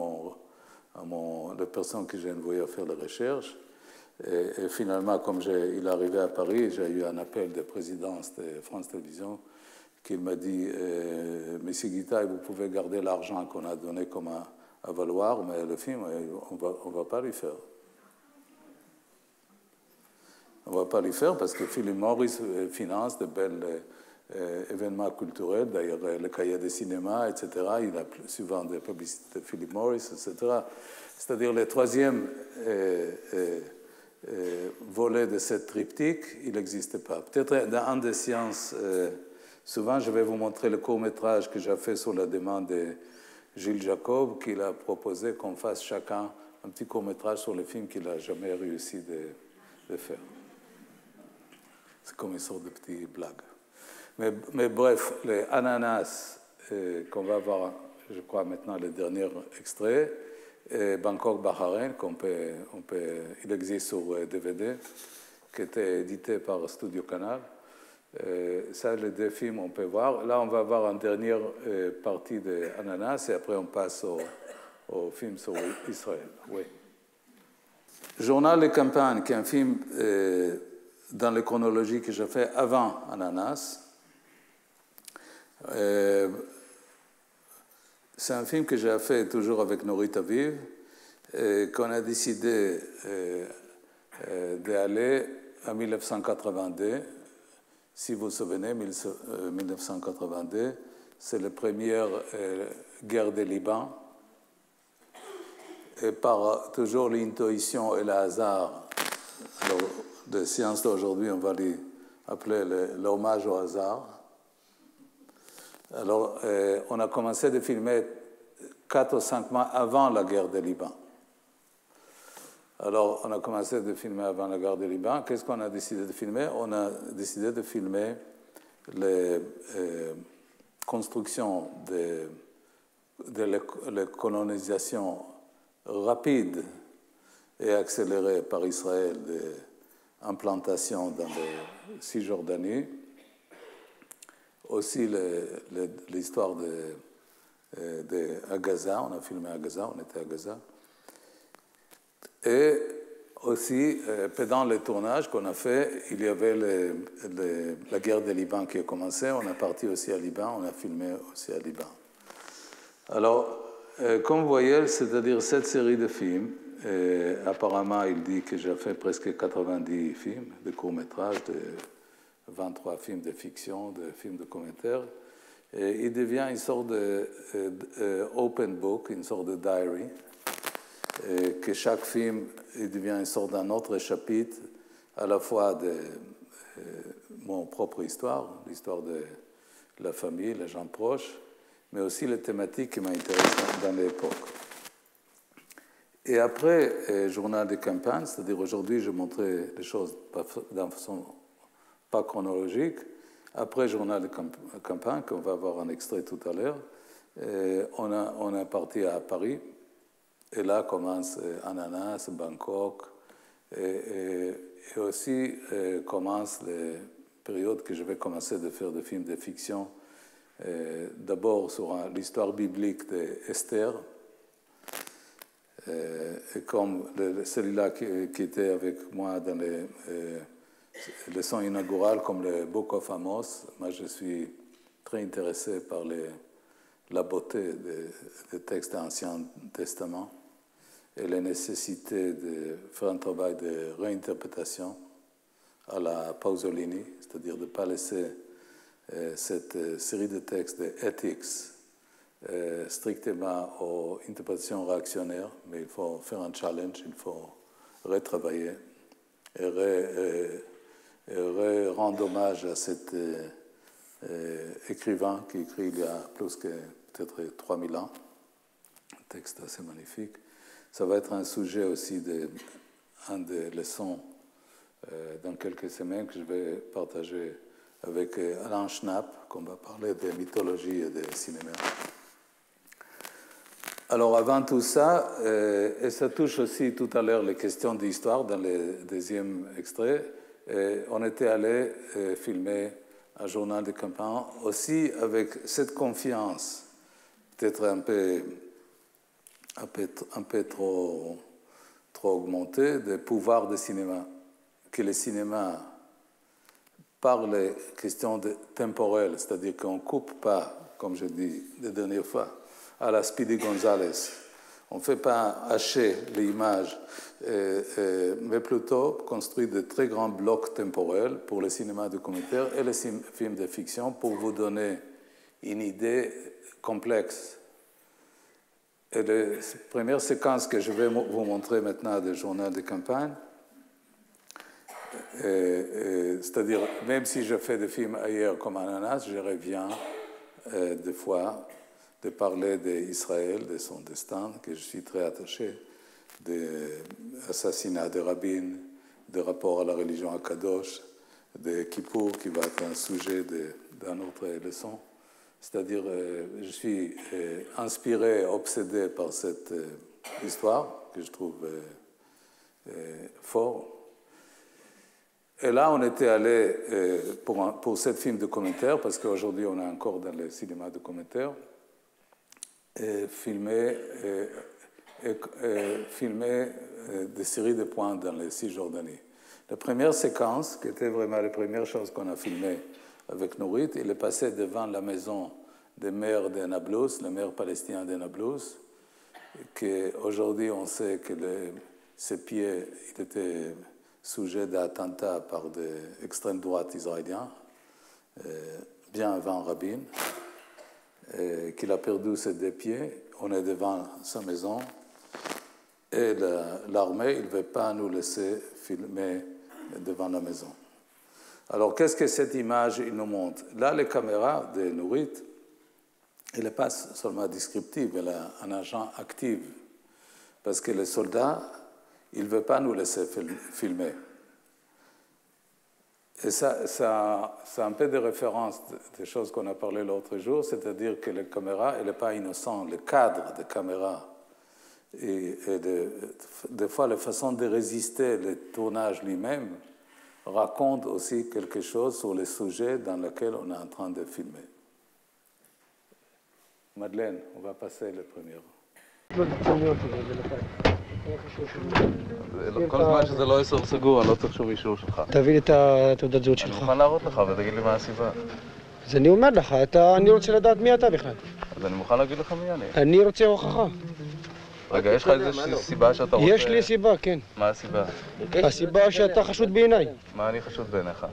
la personne que j'ai envoyée à faire la recherche. Et finalement, comme il est arrivé à Paris, j'ai eu un appel de présidence de France Télévisions qui m'a dit « Monsieur Guitaille, vous pouvez garder l'argent qu'on a donné comme à valoir, mais le film, on ne va pas lui faire. » On ne va pas lui faire parce que Philip Morris finance de belles événements culturels, d'ailleurs le cahier de cinéma, etc. Il a souvent des publicités de Philip Morris, etc. C'est-à-dire le troisième volet de cette triptyque, il n'existe pas. Peut-être dans un des sciences, souvent je vais vous montrer le court-métrage que j'ai fait sur la demande de Gilles Jacob, qu'il a proposé qu'on fasse chacun un petit court-métrage sur le film qu'il n'a jamais réussi de faire. C'est comme une sorte de petite blague. Mais bref, les ananas qu'on va voir, je crois maintenant le dernier extrait, Bangkok Bahrain, il existe sur DVD, qui était édité par Studio Canal. Ça, les deux films, on peut voir. Là, on va voir une dernière partie de Ananas et après on passe au film sur Israël. Oui. Journal de campagne, qui est un film dans la chronologie que j'ai fait avant Ananas. C'est un film que j'ai fait toujours avec Norit Aviv, qu'on a décidé d'aller en 1982. Si vous vous souvenez, 1982, c'est la première guerre du Liban. Et par toujours l'intuition et le hasard, alors, de sciences d'aujourd'hui, on va lui appeler l'hommage au hasard. Alors, on a commencé de filmer 4 ou 5 mois avant la guerre du Liban. Alors, on a commencé de filmer avant la guerre du Liban. Qu'est-ce qu'on a décidé de filmer? On a décidé de filmer les constructions de la colonisation rapide et accélérée par Israël d'implantation dans la Cisjordanie. Aussi l'histoire à Gaza, on a filmé à Gaza, on était à Gaza. Et aussi, pendant le tournage qu'on a fait, il y avait la guerre du Liban qui a commencé, on est parti aussi à Liban, on a filmé aussi à Liban. Alors, comme vous voyez, c'est-à-dire cette série de films, apparemment, il dit que j'ai fait presque 90 films de courts-métrages, de 23 films de fiction, de films de commentaires. Et il devient une sorte de open book, une sorte de diary, que chaque film il devient une sorte d'un autre chapitre, à la fois de mon propre histoire, l'histoire de la famille, les gens proches, mais aussi les thématiques qui m'intéressent dans l'époque. Et après, journal de campagne, c'est-à-dire aujourd'hui, je montrais les choses d'une façon pas chronologique. Après Journal de campagne, qu'on va voir un extrait tout à l'heure, on est parti à Paris. Et là commence Ananas, Bangkok, et aussi commence les périodes que je vais commencer de faire des films de fiction. D'abord sur l'histoire biblique d'Esther, et comme celui-là qui était avec moi dans les leçons inaugurales, comme le Book of Amos, moi je suis très intéressé par la beauté des textes de l'Ancien Testament et la nécessité de faire un travail de réinterprétation à la Pasolini, c'est-à-dire de ne pas laisser cette série de textes d'éthique strictement aux interprétations réactionnaires, mais il faut faire un challenge, il faut retravailler et rendre hommage à cet écrivain qui écrit il y a plus que peut-être 3000 ans, un texte assez magnifique. Ça va être un sujet aussi un des leçons dans quelques semaines que je vais partager avec Alain Schnapp, qu'on va parler de mythologie et de cinéma. Alors avant tout ça, et ça touche aussi tout à l'heure les questions d'histoire dans le deuxième extrait, on était allé filmer un journal de campagne aussi avec cette confiance, peut-être un peu trop augmentée, des pouvoirs du cinéma, que le cinéma par les questions temporelles, c'est-à-dire qu'on ne coupe pas, comme je dis la dernière fois, à la Speedy Gonzales. On ne fait pas hacher l'image, mais plutôt construire de très grands blocs temporels pour le cinéma documentaire et les films de fiction pour vous donner une idée complexe. Et la première séquence que je vais vous montrer maintenant du journal de campagne, c'est-à-dire, même si je fais des films ailleurs comme Ananas, je reviens des fois de parler d'Israël, de son destin, que je suis très attaché, des assassinats de Rabin, des rapports à la religion Akadosh, de Kippour, qui va être un sujet d'une autre leçon. C'est-à-dire, je suis inspiré, obsédé par cette histoire que je trouve forte. Et là, on était allé pour ce film documentaire, parce qu'aujourd'hui, on est encore dans le cinéma documentaire, et filmer des séries de points dans les Cisjordanie. La première séquence, qui était vraiment la première chose qu'on a filmée avec Nourit, il est passé devant la maison des maires de Nablus, le maire palestinien de Nablus, qu'aujourd'hui on sait que ses pieds il était sujet d'attentats par des extrêmes droites israéliens, bien avant Rabin, qu'il a perdu ses deux pieds. On est devant sa maison et l'armée ne veut pas nous laisser filmer devant la maison. Alors, qu'est-ce que cette image il nous montre? Là, les caméras de Nourit, elle n'est pas seulement descriptive, elle a un agent actif. Parce que les soldats, ils ne veulent pas nous laisser filmer. Et ça a un peu de référence des choses qu'on a parlé l'autre jour, c'est-à-dire que la caméra, elle n'est pas innocente. Le cadre de caméra et des fois, la façon de résister le tournage lui-même raconte aussi quelque chose sur le sujet dans lequel on est en train de filmer. Madeleine, on va passer le premier. כל זמן שזה לא איסור סגור, אני לא צריך שום אישור שלך. תביא לי את התעודת זהות אני שלך. מוכן להראות לך ותגיד לי מה הסיבה. אז אני אומר לך, אני רוצה לדעת מי אתה בכלל. אז אני מוכן להגיד לך מי אני. אני רוצה הוכחה. רגע, יש לך איזושהי סיבה שאתה רוצה... יש לי סיבה, כן. מה הסיבה? הסיבה שאתה חשוד בעיניי. מה אני חשוד בעיניך?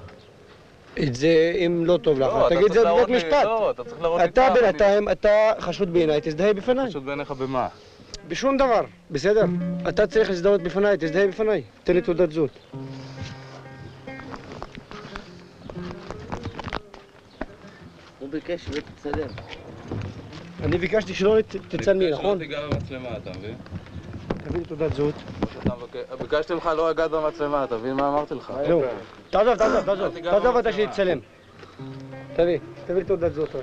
את זה, אם לא טוב לך, תגיד את זה בבית משפט. לא, אתה צריך להראות לי פעם. אתה בינתיים, אתה חשוד בעיניי, תזדהה בפניי. חשוד בעיניך במה? בשום דבר, בסדר? אתה צריך להזדהות בפניי, תזדהה בפניי. תן לי תעודת זהות. הוא ביקש ותצלם. אני ביקשתי שלא תצלמי, נכון? שלא תיגע במצלמה, אתה מבין? תביא לי תעודת זהות. ביקשתי ממך לא לגעת במצלמה, תבין מה אמרתי לך? נו, תעזוב אותה שיצלם. תביא לי תעודת זהות. אתה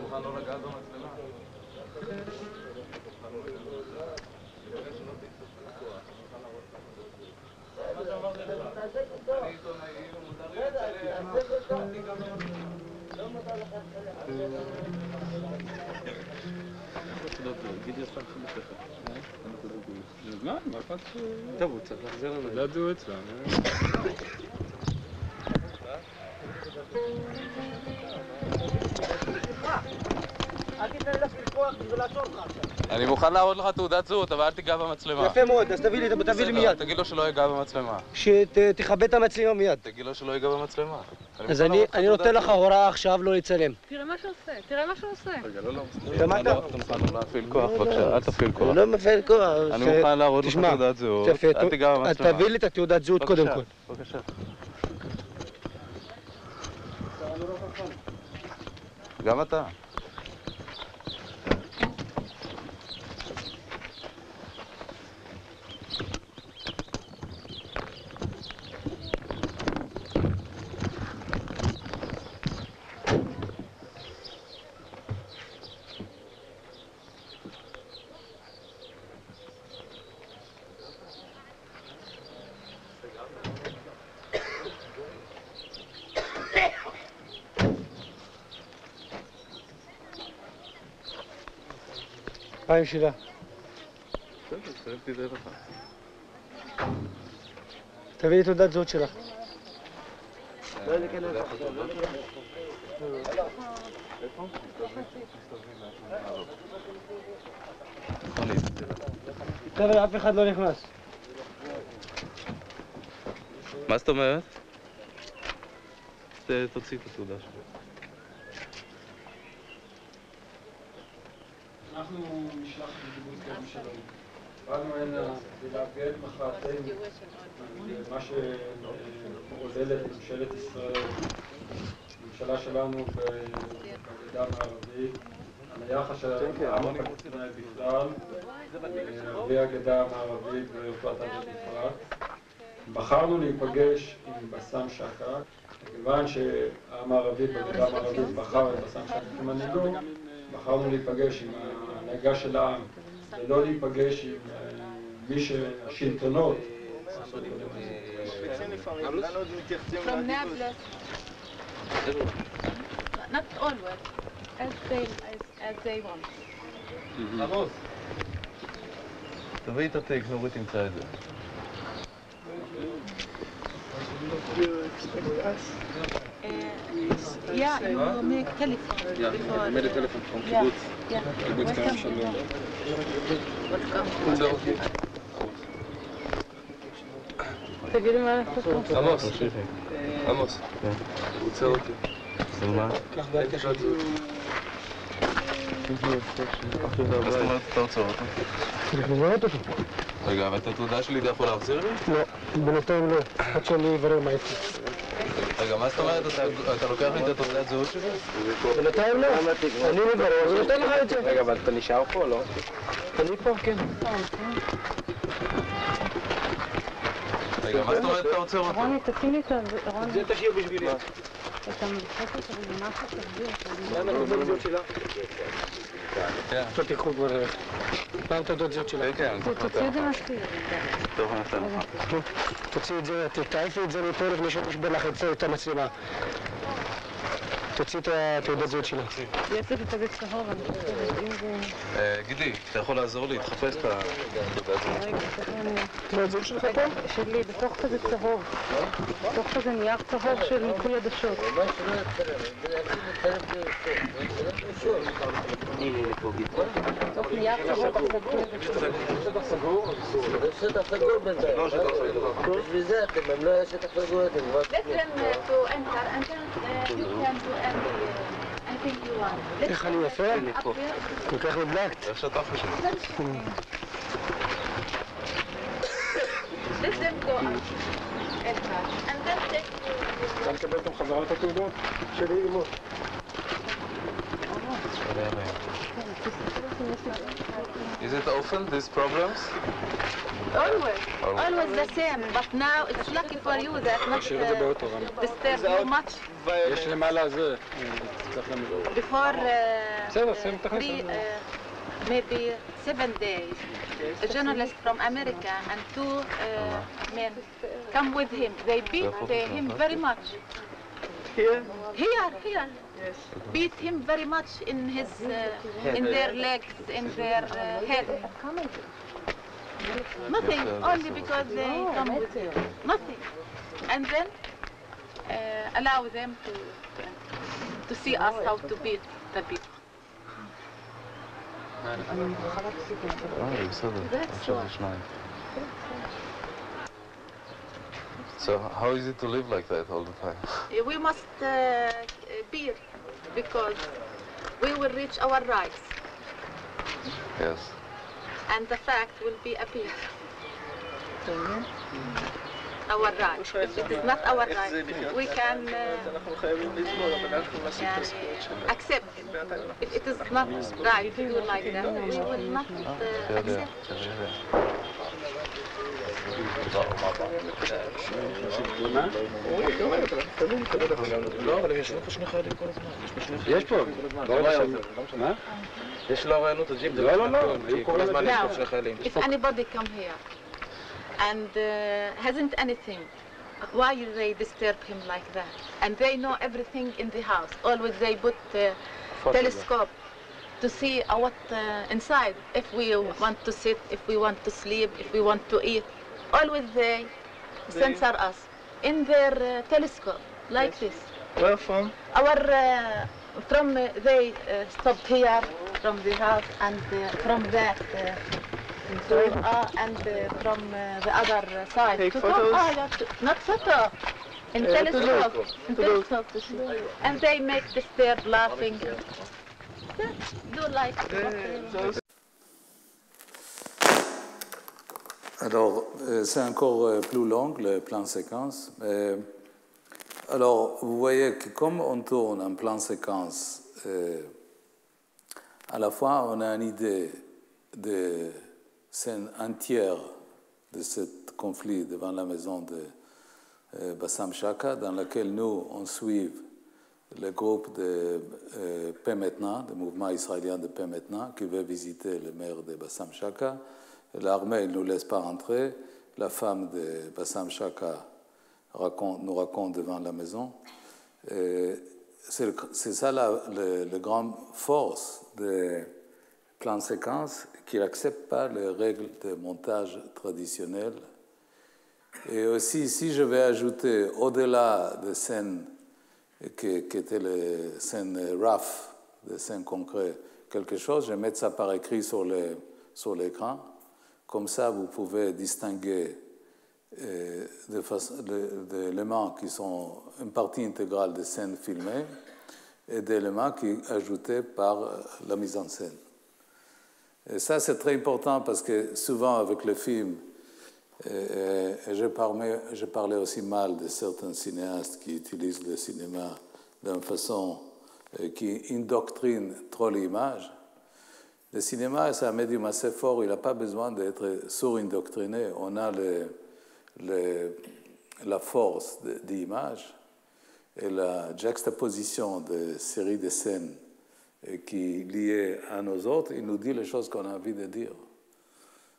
מוכן לא לגעת במצלמה? טוב, הוא צריך להחזיר לנו. תעודת זהות אצלם. אני מוכן להראות לך תעודת זהות, אבל אל תיגע במצלמה. יפה מאוד, אז תביא לי מיד. תגיד לו שלא ייגע במצלמה. שתכבד את המצלמה מיד. תגיד לו שלא ייגע במצלמה. אז אני נותן לך הוראה עכשיו לא לצלם. תראה מה שהוא עושה. רגע, לא. שמעת? אתה מוכן להפעיל כוח, בבקשה, אל תפעיל כוח. אני לא מפעיל כוח. אני מוכן להראות לך תעודת זהות, אל תיגע במצלמה. תביא לי את התעודת זהות קודם כל. בבקשה. גם אתה. פעם שלה. תביא לי תעודת זהות שלך. חבר'ה, אף אחד לא נכנס. מה זאת אומרת? תוציא את התעודה שלי. אנחנו נשלח לקיבוץ כרם שלום. באנו הנה להביע את מחאתנו מה שעוללת ממשלת ישראל, הממשלה שלנו בגדה המערבית, על היחס של העם הפלסטיני בכלל, ערביי הגדה המערבית ורצועת עזה בפרט. בחרנו להיפגש עם בסאם שקה, מכיוון שהעם הערבי בגדה המערבית בחר את בסאם שקה כמנהיגו, בחרנו להיפגש עם ההנהגה של העם, ולא להיפגש עם מי שהשלטונות עשו קודם From Nablus. Not always, as they want. עמוס, תביא את התיק, נורית תמצא את זה. Yeah, you make telephone. Yeah, I made a telephone from kibbutz. kibbutz כרם שלום. תגידי מה לעשות פה. עמוס, הוא עוצר אותי. עוצר מה? קח בעיה של זהות. מה זאת אומרת אתה עוצר אותו? אנחנו רואות אותו. רגע, אבל את התעודה שלי אתה יכול להחזיר לי? לא, בינתיים לא. עד שאני אברר מה איתי. רגע, מה זאת אומרת? אתה לוקח לי את התעודת זהות שלי? בינתיים לא. אני מברר, אני נותן לך את זה. רגע, אבל אתה נשאר פה, לא? אני פה, כן. רגע, מה זאת אומרת אתה עוצר אותי? רוני, תשים לי את רוני. זה תשאיר בשבילי. את המדחקת של משהו תסביר. לאן התעודת זהות שלה? כן. לא תיקחו כבר. לאן תעודת זהות שלה? כן, תוציא את זה מהסיר. טוב, אני אעשה לך. תוציא את זה, תעיפי את זה מפה לפני שנשבר לך את המצלמה. תוציא את התעודת זהות שלה. יש לי תגת צהוב, אני חושבת, אם זה... גידי, אתה יכול לעזור לי? תחפש את התעודת זהות. רגע, אני... תעודת זהות שלך פה? שלי, בתוך כזה צהוב. בתוך כזה נייר צהוב של ניקוי עדשות. בתוך נייר צהוב שטח סגור? זה שטח סגור בינתיים. לא שטח סגור. בשביל זה אתם, הם לא היה שטח סגור, אתם כבר... Let them to enter and then you can do anything you want. איך אני יפה? כל כך נדלקת. איך שאתה חושב. Let them go out. Enter. And then take אתה מקבל אותם חזרה את התעודות? שלי אימו. Is it often, these problems? Always the same, but now it's lucky for you that not disturb you much. יש למעלה זה, Before בסדר, שים תכניס. maybe 7 days, a journalist from America and 2 men come with him. They beat him very much. Here? Here. Yes. Beat him very much in his, in their legs, in their head. Nothing, only because they come with him. Nothing. And then allow them to see us how to beat the people. So how is it to live like that all the time? We must bear because we will reach our rights. Yes. And the fact will be appear. Our right. If it is not our right, we can accept it. If it is not right to do like that, we will not accept יש פה, מה? יש לו רעיונות הג'יפ, לא, היו כל הזמן יש פה שני חיילים. If anybody come here and hasn't anything, why they disturb him like that? And they know everything in the house. Always they put telescope to see what inside. If we want to sit, if we want to sleep, if we want to eat, always they censor us in their telescope like this. Where from? Our from they stopped here from the house and from that. And from the other side. Take photos? Not photo. In telescope. In telescope to see. And they make disturb laughing. Do like. Alors, c'est encore plus long, le plan séquence. Alors, vous voyez que comme on tourne un plan séquence, à la fois on a une idée de scène entière de ce conflit devant la maison de Bassam Chaka, dans laquelle nous, on suit le groupe de Paix Maintenant, le mouvement israélien de Paix Maintenant, qui veut visiter le maire de Bassam Chaka. L'armée ne nous laisse pas rentrer. La femme de Bassam Chaka nous raconte devant la maison. C'est ça la grande force des plans séquences, qui n'acceptent pas les règles de montage traditionnelles. Et aussi, si je vais ajouter, au-delà des scènes qui étaient les scènes rough, des scènes concrètes, quelque chose, je vais mettre ça par écrit sur l'écran. Comme ça, vous pouvez distinguer des éléments qui sont une partie intégrale des scènes filmées et des éléments qui sont ajoutés par la mise en scène. Et ça, c'est très important parce que souvent, avec le film, je parlais aussi mal de certains cinéastes qui utilisent le cinéma d'une façon qui indoctrine trop l'image. Le cinéma, c'est un médium assez fort, il n'a pas besoin d'être sur-indoctriné. On a la force d'image et la juxtaposition de séries de scènes qui, liées à nos autres, il nous dit les choses qu'on a envie de dire.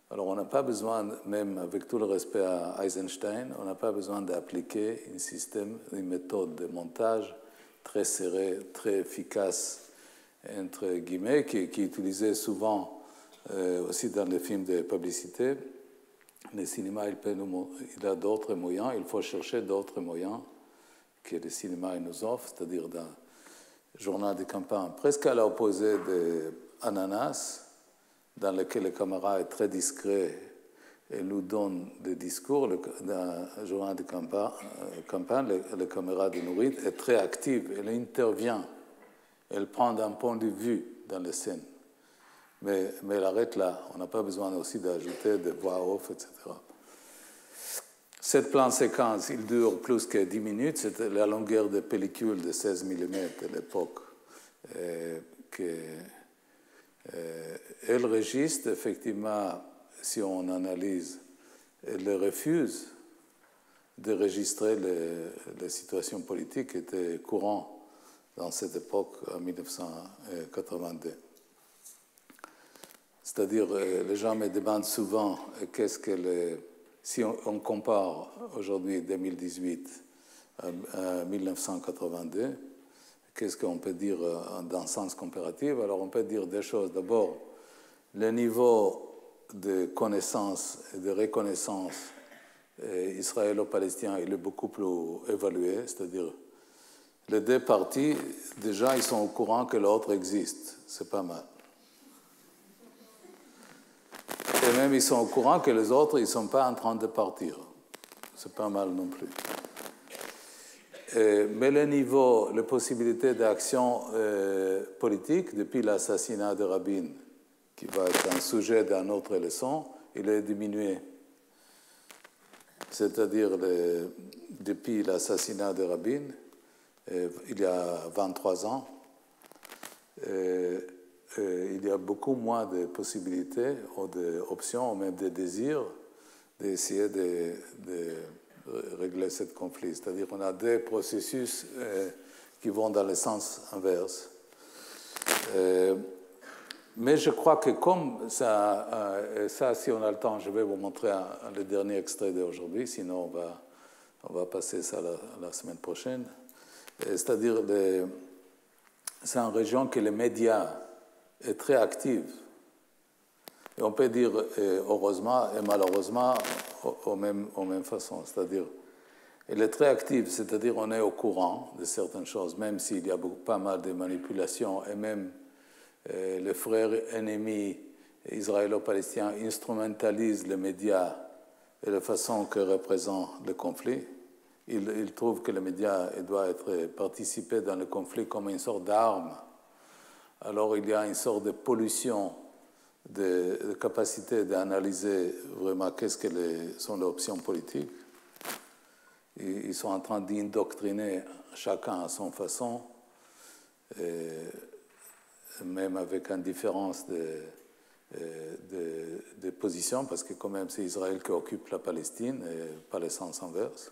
Alors, on n'a pas besoin, même avec tout le respect à Eisenstein, on n'a pas besoin d'appliquer un système, une méthode de montage très serrée, très efficace, entre guillemets, qui est utilisée souvent aussi dans les films de publicité. Le cinéma, il a d'autres moyens, il faut chercher d'autres moyens que le cinéma nous offre, c'est-à-dire dans journal de campagne, presque à l'opposé d'Ananas, dans lequel le caméra est très discret et nous donne des discours. Dans le journal de campagne, la caméra de Nourit est très active, elle intervient, elle prend un point de vue dans les scènes. Mais elle arrête là, on n'a pas besoin aussi d'ajouter des voix off, etc. Cette plan séquence, il dure plus que 10 minutes, c'était la longueur de pellicule de 16 mm à l'époque, Elle registre, effectivement, si on analyse, elle refuse de registrer les situations politiques qui étaient courantes dans cette époque, en 1982. C'est-à-dire, les gens me demandent souvent si on compare aujourd'hui 2018 à 1982, qu'est-ce qu'on peut dire dans le sens comparatif? Alors, on peut dire deux choses. D'abord, le niveau de connaissance et de reconnaissance israélo-palestinien, il est beaucoup plus évalué, c'est-à-dire les deux parties, déjà, ils sont au courant que l'autre existe. C'est pas mal. Et même, ils sont au courant que les autres, ils ne sont pas en train de partir. C'est pas mal non plus. Mais le niveau, les possibilités d'action politique, depuis l'assassinat de Rabin, qui va être un sujet d'une autre leçon, il est diminué. C'est-à-dire, depuis l'assassinat de Rabin, il y a 23 ans, il y a beaucoup moins de possibilités ou d'options, ou même de désirs d'essayer de régler ce conflit. C'est-à-dire qu'on a des processus qui vont dans le sens inverse. Mais je crois que comme ça, si on a le temps, je vais vous montrer le dernier extrait d'aujourd'hui, sinon on va passer ça la semaine prochaine. C'est-à-dire, c'est une région que les médias est très active. Et on peut dire heureusement et malheureusement aux mêmes façons. C'est-à-dire, elle est très active, c'est-à-dire on est au courant de certaines choses, même s'il y a pas mal de manipulations, et même les frères ennemis israélo-palestiniens instrumentalisent les médias et la façon que représente le conflit. Ils trouvent que les médias doivent participer dans le conflit comme une sorte d'arme. Alors il y a une sorte de pollution de capacité d'analyser vraiment qu'est-ce que sont les options politiques. Ils sont en train d'indoctriner chacun à son façon, même avec une différence de position, parce que quand même c'est Israël qui occupe la Palestine et pas le sens inverse.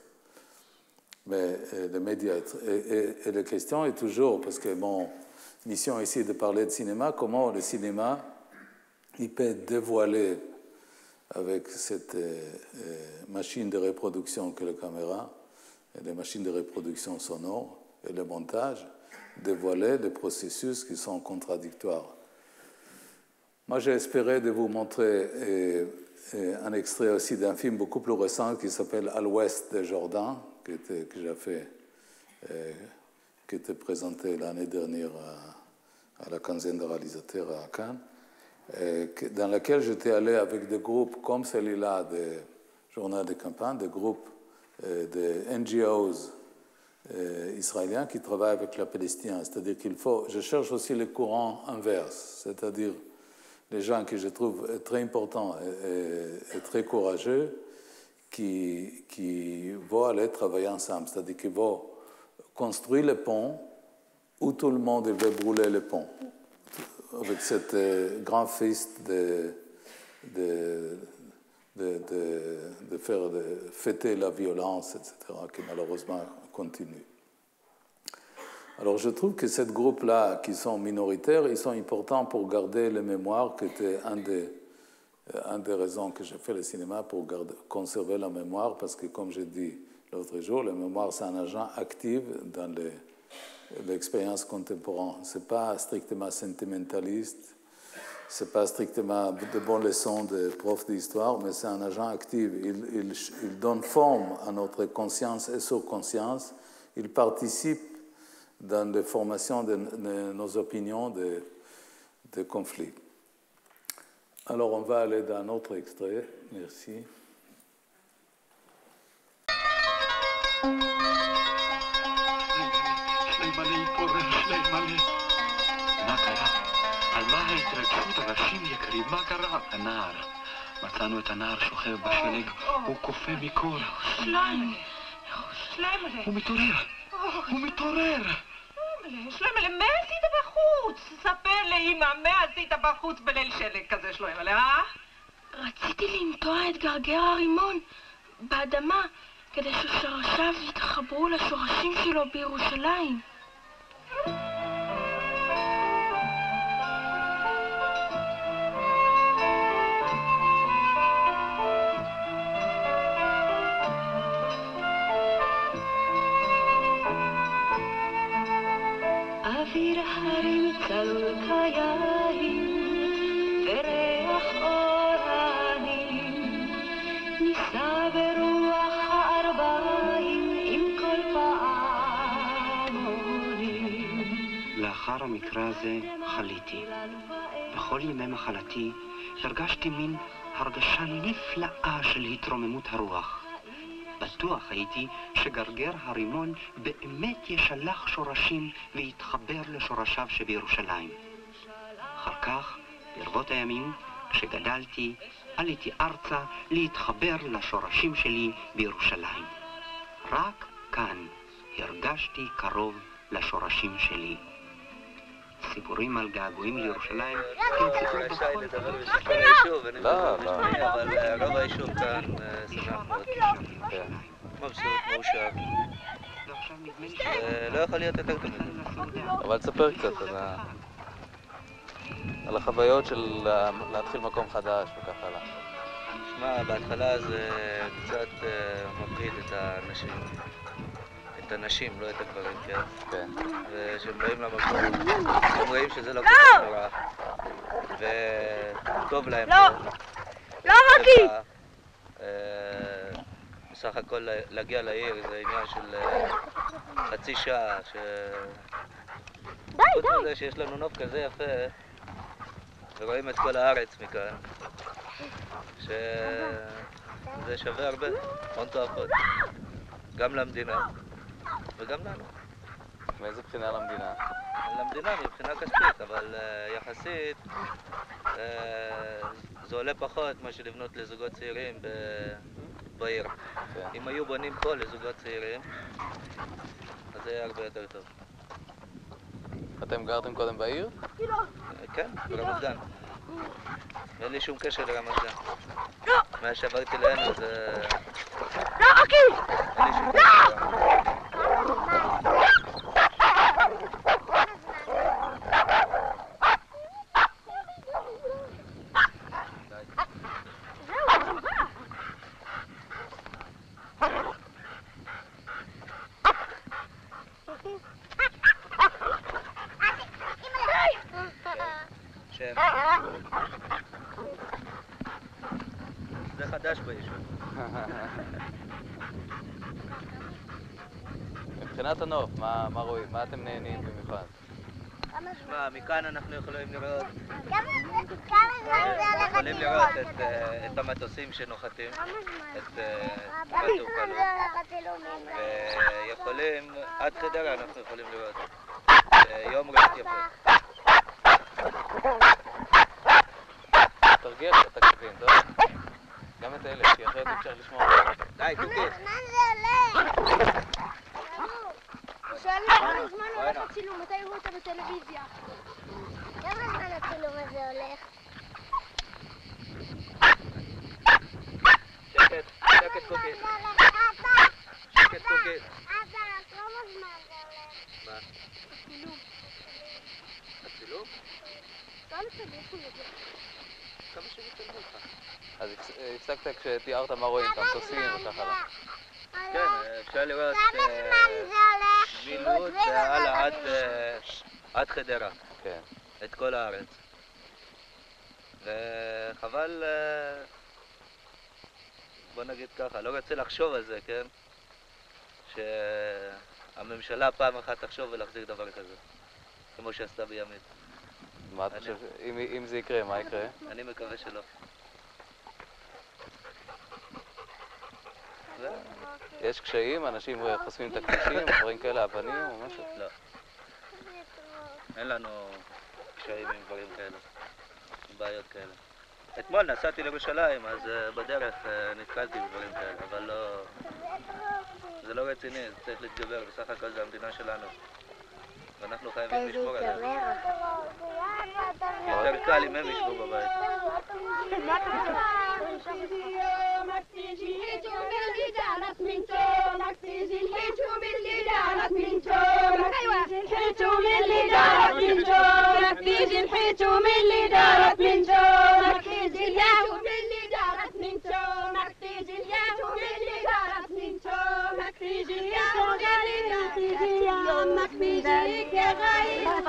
Mais les médias, et la question est toujours, parce que mon mission ici est de parler de cinéma, comment le cinéma il peut dévoiler avec cette machine de reproduction que la caméra, et les machines de reproduction sonore et le montage, dévoiler des processus qui sont contradictoires. Moi, j'ai espéré de vous montrer un extrait aussi d'un film beaucoup plus récent qui s'appelle « À l'ouest de Jordan », que j'ai fait, qui était présenté l'année dernière à la quinzaine de réalisateurs à Cannes, dans laquelle j'étais allé avec des groupes comme celui-là, des journaux de campagne, des groupes de NGOs israéliens qui travaillent avec la Palestine. C'est-à-dire je cherche aussi le courant inverse, c'est-à-dire les gens que je trouve très importants et très courageux qui vont aller travailler ensemble, c'est-à-dire qu'ils vont construire le pont où tout le monde veut brûler le pont, avec cette grand fist de fêter la violence, etc., qui malheureusement continue. Alors je trouve que ces groupes-là, qui sont minoritaires, ils sont importants pour garder la mémoire, qui était une des raisons que j'ai fait le cinéma, pour conserver la mémoire, parce que comme j'ai dit l'autre jour, la mémoire c'est un agent actif dans l'expérience contemporaine. Ce n'est pas strictement sentimentaliste, ce n'est pas strictement de bonnes leçons de profs d'histoire, mais c'est un agent actif. Il donne forme à notre conscience et subconscience. Il participe dans la formation de nos opinions de conflits. Alors, on va aller dans un autre extrait. Merci. מה קרה? על מה ההתרגשות? אנשים יקרים, מה קרה? הנער. מצאנו את הנער שוכב בשלג, הוא קופא מקור. שליימלה. שליימלה. הוא מתעורר. הוא מתעורר. שליימלה, מה עשית בחוץ? ספר לאמא, מה עשית בחוץ בליל שלג כזה שלו, אמא, אה? רציתי לנטוע את גרגר הרימון באדמה, כדי ששורשיו יתחברו לשורשים שלו בירושלים. אוויר הרים צלול כיין וריח אורנים נישא ברוח הערביים עם כל פעמונים. לאחר המקרה הזה חליתי. בכל ימי מחלתי הרגשתי מין הרגשה נפלאה של התרוממות הרוח. בטוח הייתי שגרגר הרימון באמת ישלח שורשים ויתחבר לשורשיו שבירושלים. אחר כך, ברבות הימים, כשגדלתי, עליתי ארצה להתחבר לשורשים שלי בירושלים. רק כאן הרגשתי קרוב לשורשים שלי. סיפורים על געגועים לירושלים תמצאו בכל לדבר בשם היישוב, אני אבל רוב היישוב כאן שמח מאוד. מבסוט, מאושר. לא יכול להיות יותר טוב מזה. אבל תספר קצת על החוויות של להתחיל מקום חדש וכך הלאה. שמע, בהתחלה זה קצת מפחיד את האנשים. את הנשים, לא את הגברים, כן. ושהם באים למקום, הם רואים שזה לא כל כך נורא. וטוב להם. לא, רוקי! בסך הכל להגיע לעיר זה עניין של חצי שעה, חוץ מזה שיש לנו נוף כזה יפה, ורואים את כל הארץ מכאן, שזה שווה הרבה, הון תועפות, גם למדינה וגם לנו. מאיזה בחינה למדינה? למדינה מבחינה כספית, אבל יחסית זה עולה פחות מה שלבנות לזוגות צעירים בעיר. אם היו בונים פה לזוגות צעירים, אז זה היה הרבה יותר טוב. אתם גרתם קודם בעיר? כן, ברמת גן. אין לי שום קשר לרמת גן. מאז שעברתי להנה זה... לא, רוקי! אין לי שום קשר. זה חדש ביישוב. מבחינת הנוף, מה רואים? מה אתם נהנים במיוחד? שמע, מכאן אנחנו יכולים לראות את המטוסים שנוחתים, את התעופה, ויכולים, עד חדרה אנחנו יכולים לראות. יום רעת יפה. תרגיע את התקציבים, טוב? גם את אלה, כי אחרת אי אפשר לשמוע. די, תוקי. שואלים כמה זמן הולך הצילום, מתי יראו אותה בטלוויזיה? כמה זמן הצילום הזה הולך? שקט, שקט קוקי. שקט קוקי. אבא, כמה זמן זה הולך? מה? הצילום. הצילום? לא לצלם את זה. כמה שמצלמו אותך. אז הפסקת כשתיארת מה רואים, את המטוסים וכך הלאה. כן, אפשר לראות מלוד והלאה עד חדרה, את כל הארץ. וחבל, בוא נגיד ככה, לא רוצה לחשוב על זה, כן? שהממשלה פעם אחת תחשוב ולהחזיר דבר כזה, כמו שעשתה בימית. מה אתה חושב, אם זה יקרה, מה יקרה? אני מקווה שלא. יש קשיים? אנשים חוסמים את הכבישים, דברים כאלה, אבנים או משהו? לא. אין לנו קשיים עם דברים כאלה, בעיות כאלה. אתמול נסעתי לירושלים, אז בדרך נתקלתי בדברים כאלה, אבל לא... זה לא רציני, זה צריך להתגבר, בסך הכל זה המדינה שלנו. ואנחנו חייבים לשמור עליה. יותר קל אם הם ישבו בבית.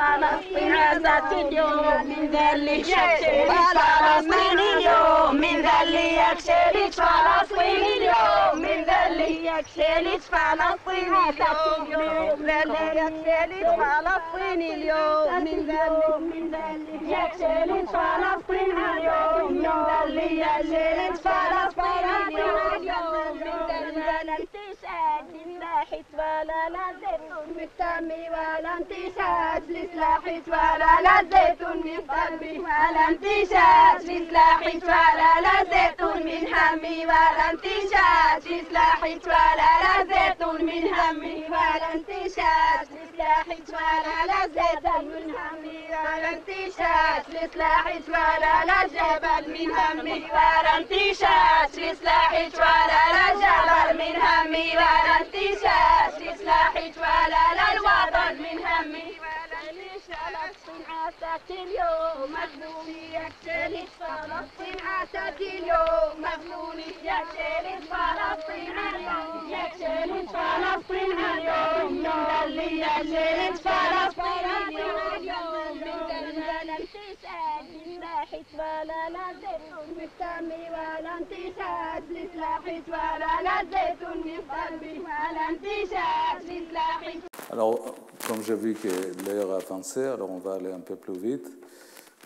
فلسطين ذات اليوم من ذا اللي يكسر فلسطين اليوم من ذا اللي يكسر فلسطين اليوم من ذا اللي يكسر فلسطين اليوم من ذا اللي يكسر فلسطين اليوم من ذا اللي يكسر فلسطين اليوم من ذا اللي يكسر فلسطين اليوم من ذا الانتشاد لسلاحة ولا لا زيتون بالتمي ولا انتشاد لسلاحة ولا لا زيتون من قلبي ولا انتشاد لسلاحة ولا لا زيتون من همي ولا انتشاد لسلاحة ولا لا زيتون من همي ولا انتشاد لسلاحة ولا لا زيتون من همي ولا انتشاد لسلاحة ولا لا جبل من همي ولا انتشاد لسلاحة ولا لا جبل من همي ولا انتشاد لسلاحة ولا لا الوطن من همي ولا انتشاد صنعتك اليوم مجنوني يكسرت فلسطين عتك اليوم مجنوني يكسرت فلسطين اليوم يكسرت فلسطين اليوم من اللي يكسرت فلسطين اليوم من الانتشاد لسلاحة ولا لا زيتون بالتمي ولا انتشاد لسلاحة ولا لا زيتون من قلبي ولا انتشاد لسلاحة. Alors, comme j'ai vu que l'heure a avancé, alors on va aller un peu plus vite.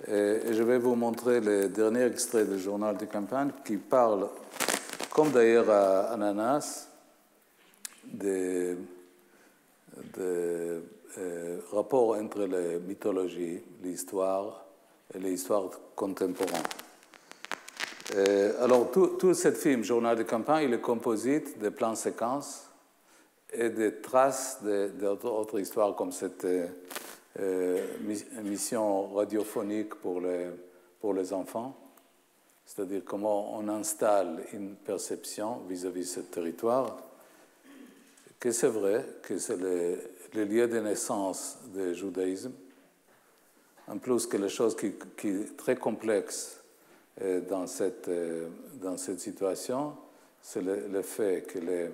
Et je vais vous montrer le dernier extrait du journal de campagne qui parle, comme d'ailleurs à Ananas, des rapports entre les mythologies, l'histoire et l'histoire contemporaine. Alors, tout ce film, journal de campagne, il est composé de plans séquences et des traces d'autres histoires comme cette émission radiophonique pour les enfants, c'est-à-dire comment on installe une perception vis-à-vis de ce territoire, que c'est vrai que c'est le lieu de naissance du judaïsme, en plus que les choses qui est très complexe dans cette situation, c'est le fait que les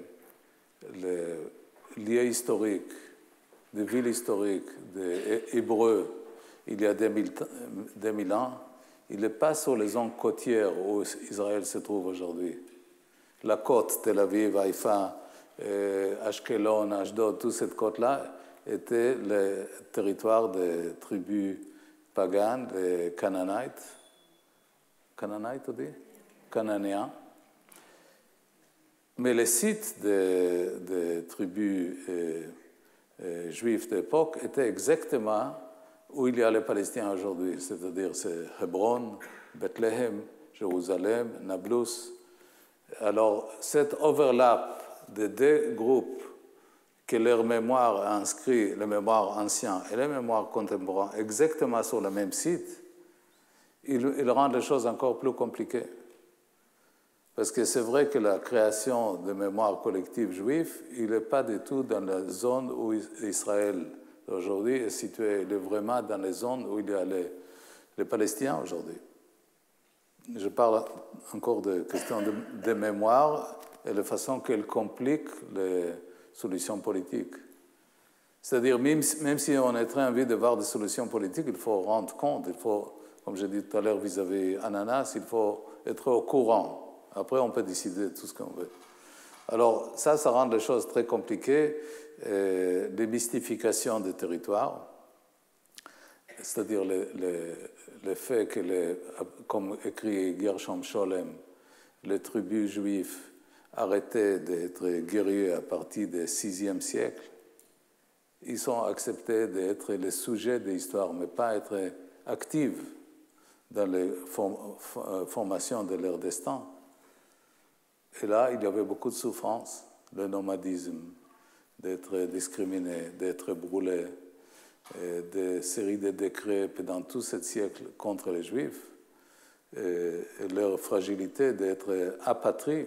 lieux historiques, des villes historiques des Hébreux, il y a 2000 ans, il n'est pas sur les zones côtières où Israël se trouve aujourd'hui. La côte, Tel Aviv, Haïfa, Ashkelon, Ashdod, toute cette côte-là était le territoire des tribus paganes, des Canaanites. Canaanites, on dit? Cananéens. Mais les sites des tribus juifs d'époque étaient exactement où il y a les Palestiniens aujourd'hui, c'est-à-dire c'est Hébron, Bethléem, Jérusalem, Nablus. Alors, cet overlap de deux groupes que leur mémoire a inscrit, le mémoire ancien et le mémoire contemporain, exactement sur le même site, il rend les choses encore plus compliquées. Parce que c'est vrai que la création de mémoire collective juive, il n'est pas du tout dans la zone où Israël aujourd'hui est situé. Il est vraiment dans les zones où il y a les Palestiniens aujourd'hui. Je parle encore de questions de mémoire et de façon qu'elle complique les solutions politiques. C'est-à-dire, même si on est très envie de voir des solutions politiques, il faut rendre compte, il faut, comme j'ai dit tout à l'heure vis-à-vis Ananas, il faut être au courant. Après, on peut décider tout ce qu'on veut. Alors, ça rend les choses très compliquées. Des mystifications des territoires, c'est-à-dire le fait que, comme écrit Gershom Scholem, les tribus juives arrêtaient d'être guerriers à partir du VIe siècle, ils ont accepté d'être les sujets de l'histoire, mais pas être actifs dans les formations de leur destin. Et là, il y avait beaucoup de souffrance, le nomadisme, d'être discriminé, d'être brûlé, des séries de décrets pendant tout ce siècle contre les Juifs, leur fragilité d'être apatrie.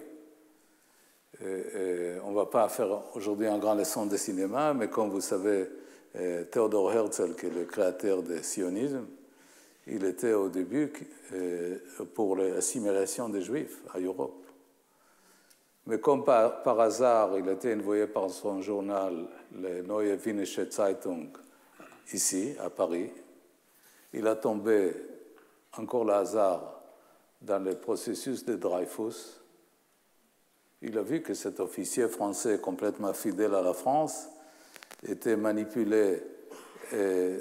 On ne va pas faire aujourd'hui une grande leçon de cinéma, mais comme vous savez, Theodor Herzl, qui est le créateur du sionisme, il était au début pour l'assimilation des Juifs à Europe. Mais comme par hasard, il a été envoyé par son journal, le Neue Wienische Zeitung, ici, à Paris, il a tombé, encore le hasard, dans le processus de Dreyfus. Il a vu que cet officier français complètement fidèle à la France était manipulé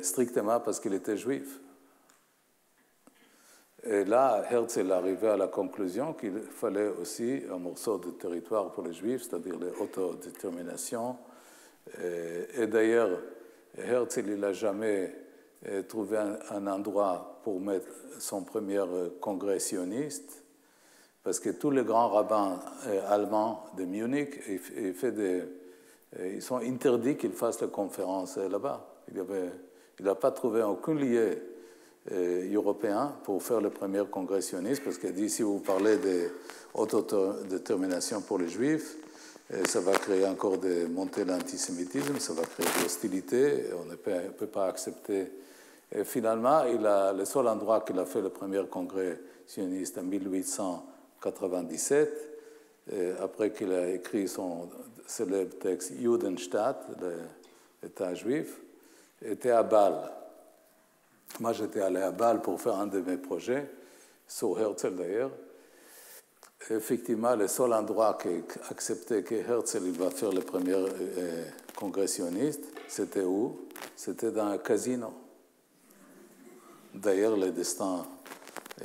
strictement parce qu'il était juif. Et là, Herzl est arrivé à la conclusion qu'il fallait aussi un morceau de territoire pour les Juifs, c'est-à-dire l'autodétermination. Et d'ailleurs, Herzl, il n'a jamais trouvé un endroit pour mettre son premier congrès sioniste, parce que tous les grands rabbins allemands de Munich, ils sont interdits qu'ils fassent la conférence là-bas. Il n'a pas trouvé aucun lieu européen pour faire le premier congrès sioniste, parce qu'il a dit, si vous parlez d'autodétermination pour les Juifs, ça va créer encore des montées de l'antisémitisme, ça va créer de l'hostilité, on ne peut pas accepter. Et finalement, le seul endroit qu'il a fait le premier congrès sioniste en 1897, après qu'il a écrit son célèbre texte Judenstaat, l'État juif, était à Bâle. Moi, j'étais allé à Bâle pour faire un de mes projets, sur Herzl d'ailleurs. Effectivement, le seul endroit qui acceptait que Herzl il va faire le premier congrès sioniste, c'était où? C'était dans un casino. D'ailleurs, le destin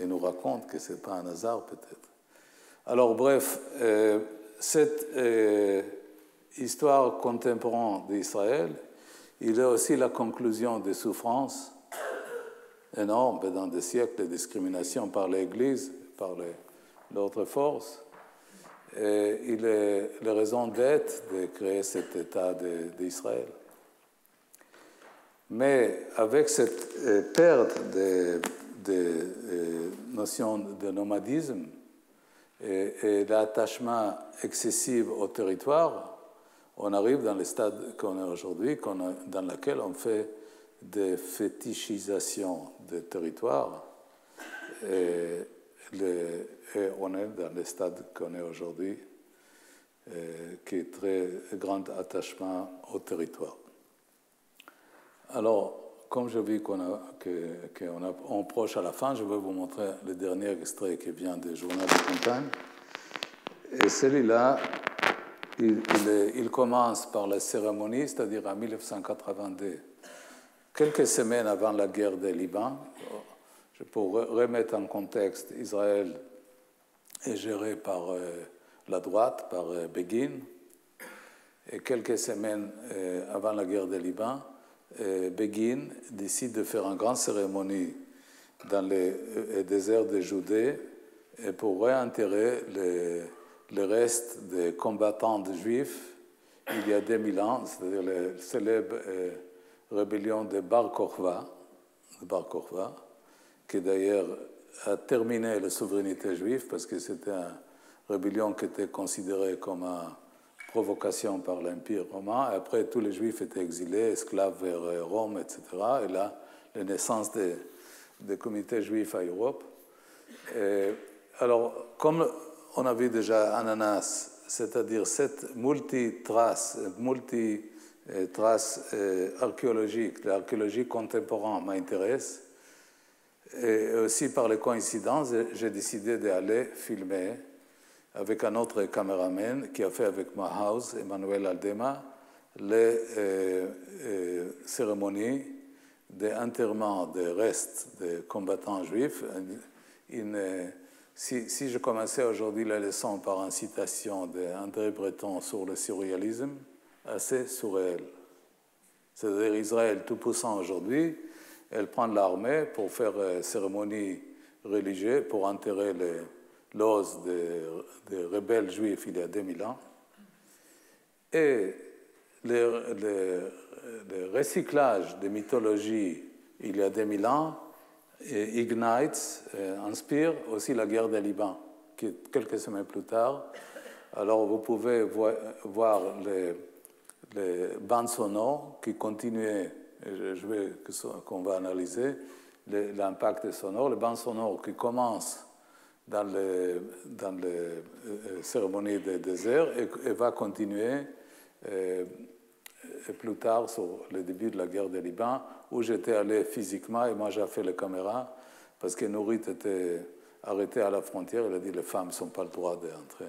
nous raconte que ce n'est pas un hasard, peut-être. Alors, bref, cette histoire contemporaine d'Israël, il est aussi la conclusion des souffrances énormes pendant des siècles de discrimination par l'Église, par l'autre force. Et il est la raison d'être de créer cet État d'Israël. Mais avec cette perte de notion de nomadisme et l'attachement excessif au territoire, on arrive dans le stade qu'on est aujourd'hui, dans lequel on fait des fétichisation des territoires. Et on est dans le stade qu'on est aujourd'hui, qui est très grand attachement au territoire. Alors, comme je vis qu'on approche à la fin, je vais vous montrer le dernier extrait qui vient du journal de campagne. Et celui-là, il commence par la cérémonie, c'est-à-dire en 1982, quelques semaines avant la guerre du Liban. Pour remettre en contexte, Israël est géré par la droite, par Begin. Et quelques semaines avant la guerre du Liban, Begin décide de faire une grande cérémonie dans le désert de Judée pour réenterrer les restes des combattants juifs il y a 2000 ans, c'est-à-dire la célèbre rébellion de Bar Kokhba, qui d'ailleurs a terminé la souveraineté juive parce que c'était une rébellion qui était considérée comme une provocation par l'Empire romain. Et après, tous les juifs étaient exilés, esclaves vers Rome, etc. Et là, la naissance des communautés juives à Europe. Et alors, comme on a vu déjà Ananas, c'est-à-dire cette multitrace archéologique, l'archéologie contemporaine m'intéresse. Et aussi par les coïncidences, j'ai décidé d'aller filmer avec un autre caméraman qui a fait avec ma house, Emmanuel Aldema, les cérémonies d'enterrement des restes des combattants juifs. Si je commençais aujourd'hui la leçon par une citation d'André Breton sur le surréalisme, assez surréel. C'est-à-dire Israël tout puissant aujourd'hui, elle prend l'armée pour faire cérémonie religieuse pour enterrer des rebelles juifs il y a 2000 ans. Et le recyclage des mythologies il y a 2000 ans inspire aussi la guerre des Liban, qui est quelques semaines plus tard. Alors vous pouvez voir les bandes sonores qui continuaient, qu'on va analyser, l'impact sonore, les bandes sonores qui commencent dans les cérémonies des déserts et va continuer plus tard sur le début de la guerre des Liban, où j'étais allé physiquement et moi j'ai fait les caméras parce que Nourit était arrêté à la frontière. Il a dit les femmes n'ont pas le droit d'entrer,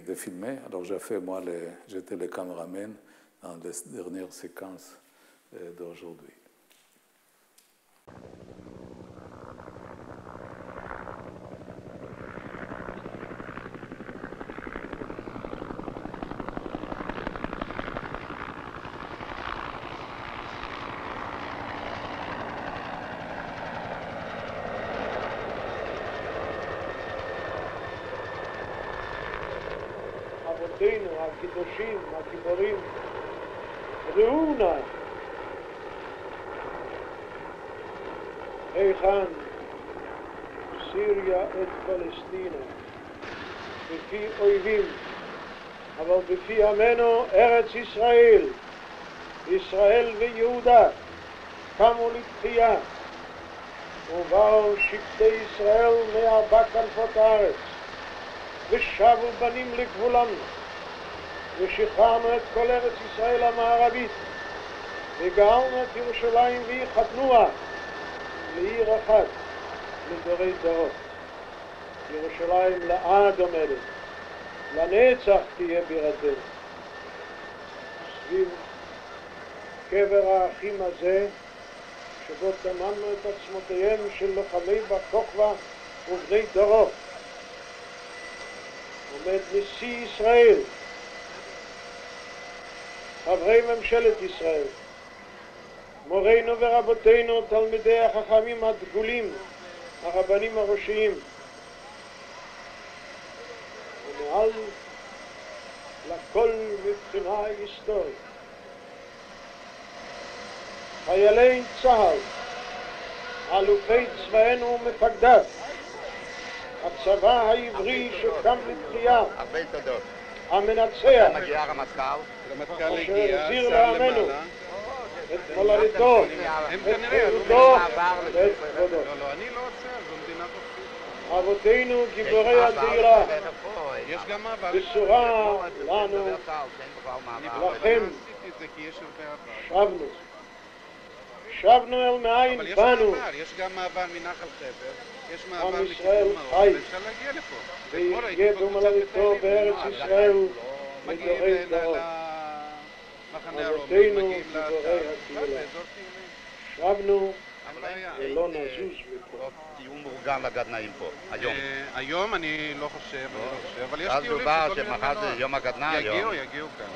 de filmer. Alors j'étais le caméraman dans les dernières séquences d'aujourd'hui. הקדושים, הגיבורים, ראו נא היכן סיריה את פלסטינה בפי אויבים, אבל בפי עמנו ארץ ישראל, ישראל ויהודה קמו לתחייה, ובאו שבטי ישראל מארבע כנפות הארץ, ושבו בנים לגבולם, ושחררנו את כל ארץ ישראל המערבית, וגאלנו את ירושלים ויחתנוה לעיר אחת לדורי דורות. ירושלים לעד עומדת, לנצח תהיה בירתנו. סביב קבר האחים הזה, שבו טמנו את עצמותיהם של לוחמי בר כוכבא ובני דורו, עומד נשיא ישראל, חברי ממשלת ישראל, מורינו ורבותינו, תלמידי החכמים הדגולים, הרבנים הראשיים, ומעל לכל מבחינה היסטורית, חיילי צה"ל, אלופי צבאנו ומפקדיו, הצבא העברי שקם לתחייה, המנצח, אשר החזיר לעמנו את מולדתו, את חירותו ואת כבודו. אבותינו גיבורי הדהירה, בשורה לנו, לכם, שבנו אל מאין באנו, עם ישראל חי, ויחיה במולדתו בארץ ישראל מדורי דורות. אבותינו גיבורי הקהילה, שבנו ולא נזוז מפה. טיול מאורגן לגדנאים פה, היום. היום אני לא חושב, אבל יש אז טיולים דובר שיכולים שמחר זה יום הגדנא היום. יגיעו כאן.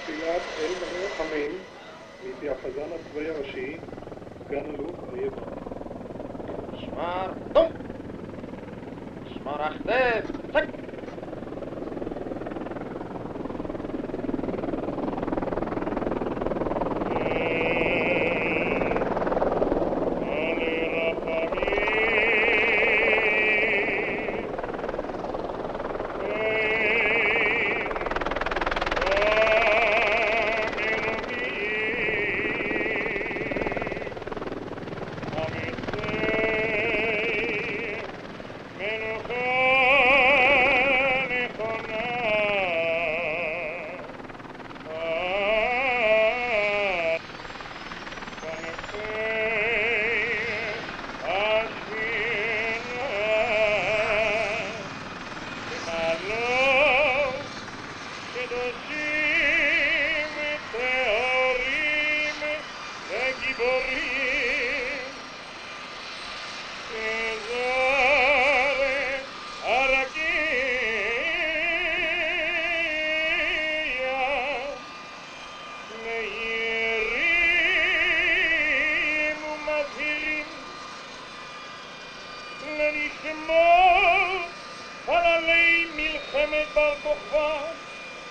תפילת אל מלא רחמים מפי החזן הצבאי הראשי, סגן אלוף אריה בר. שמר תום! שמר החטף! צק!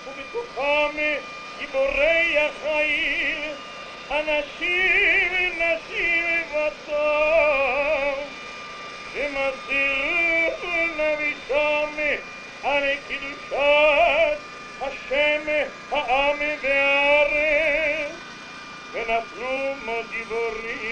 ובתוכם גיבורי החיים, אנשים, נשים וטוב, שמסרו נפשם על קדושת השם העם והארץ, ונפלו כמו גיבורים.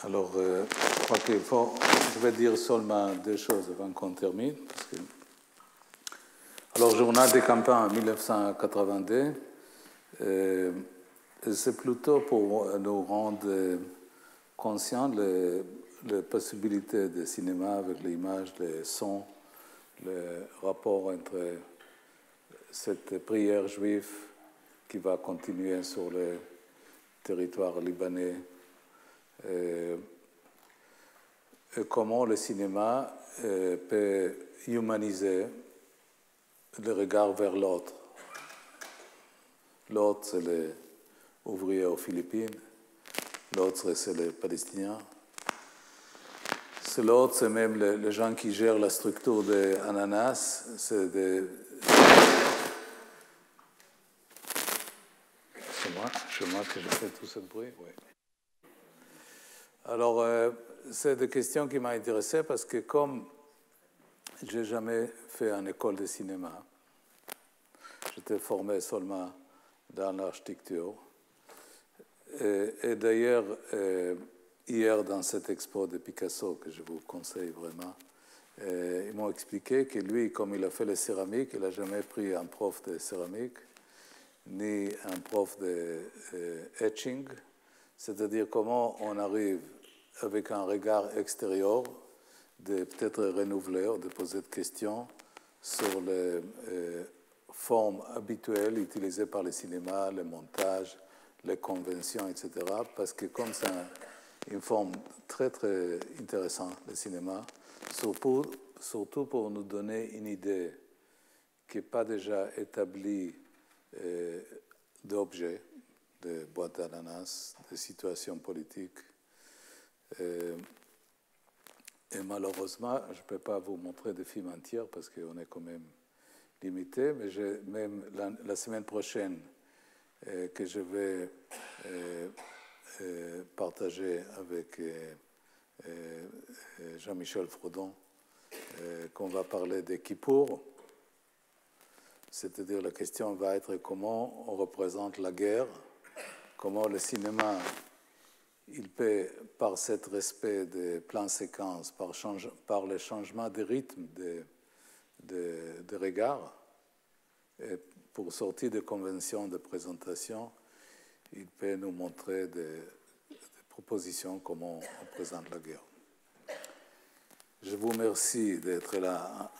Alors, je crois qu'il faut, je vais dire seulement deux choses avant qu'on termine. Parce que... Alors, journal des campagnes en 1982, c'est plutôt pour nous rendre conscients des possibilités de cinéma avec l'image, les sons, le rapport entre cette prière juive qui va continuer sur le territoire libanais, et comment le cinéma peut humaniser le regard vers l'autre. L'autre, c'est les ouvriers aux Philippines. L'autre, c'est les Palestiniens. L'autre, c'est même les gens qui gèrent la structure des ananas. C'est moi que je fais tout ce bruit. Oui. Alors, c'est des questions qui m'ont intéressé parce que comme je n'ai jamais fait une école de cinéma, j'étais formé seulement dans l'architecture. Et d'ailleurs, hier, dans cette expo de Picasso, que je vous conseille vraiment, ils m'ont expliqué que lui, comme il a fait la céramique, il n'a jamais pris un prof de céramique, ni un prof de etching, c'est-à-dire comment on arrive, avec un regard extérieur, de peut-être renouveler ou de poser des questions sur les formes habituelles utilisées par le cinéma, le montage, les conventions, etc. Parce que comme c'est une forme très, très intéressante, le cinéma, surtout pour nous donner une idée qui n'est pas déjà établie d'objets, de boîtes d'ananas, de situations politiques. Et malheureusement, je ne peux pas vous montrer des films entiers parce qu'on est quand même limité, mais même la semaine prochaine, que je vais partager avec Jean-Michel Frodon, qu'on va parler des Kippour. C'est-à-dire la question va être comment on représente la guerre, comment le cinéma, il peut, par cet respect des plans séquences, par le changement de rythme de regard, et pour sortir des conventions de présentation, il peut nous montrer des propositions comment on présente la guerre. Je vous remercie d'être là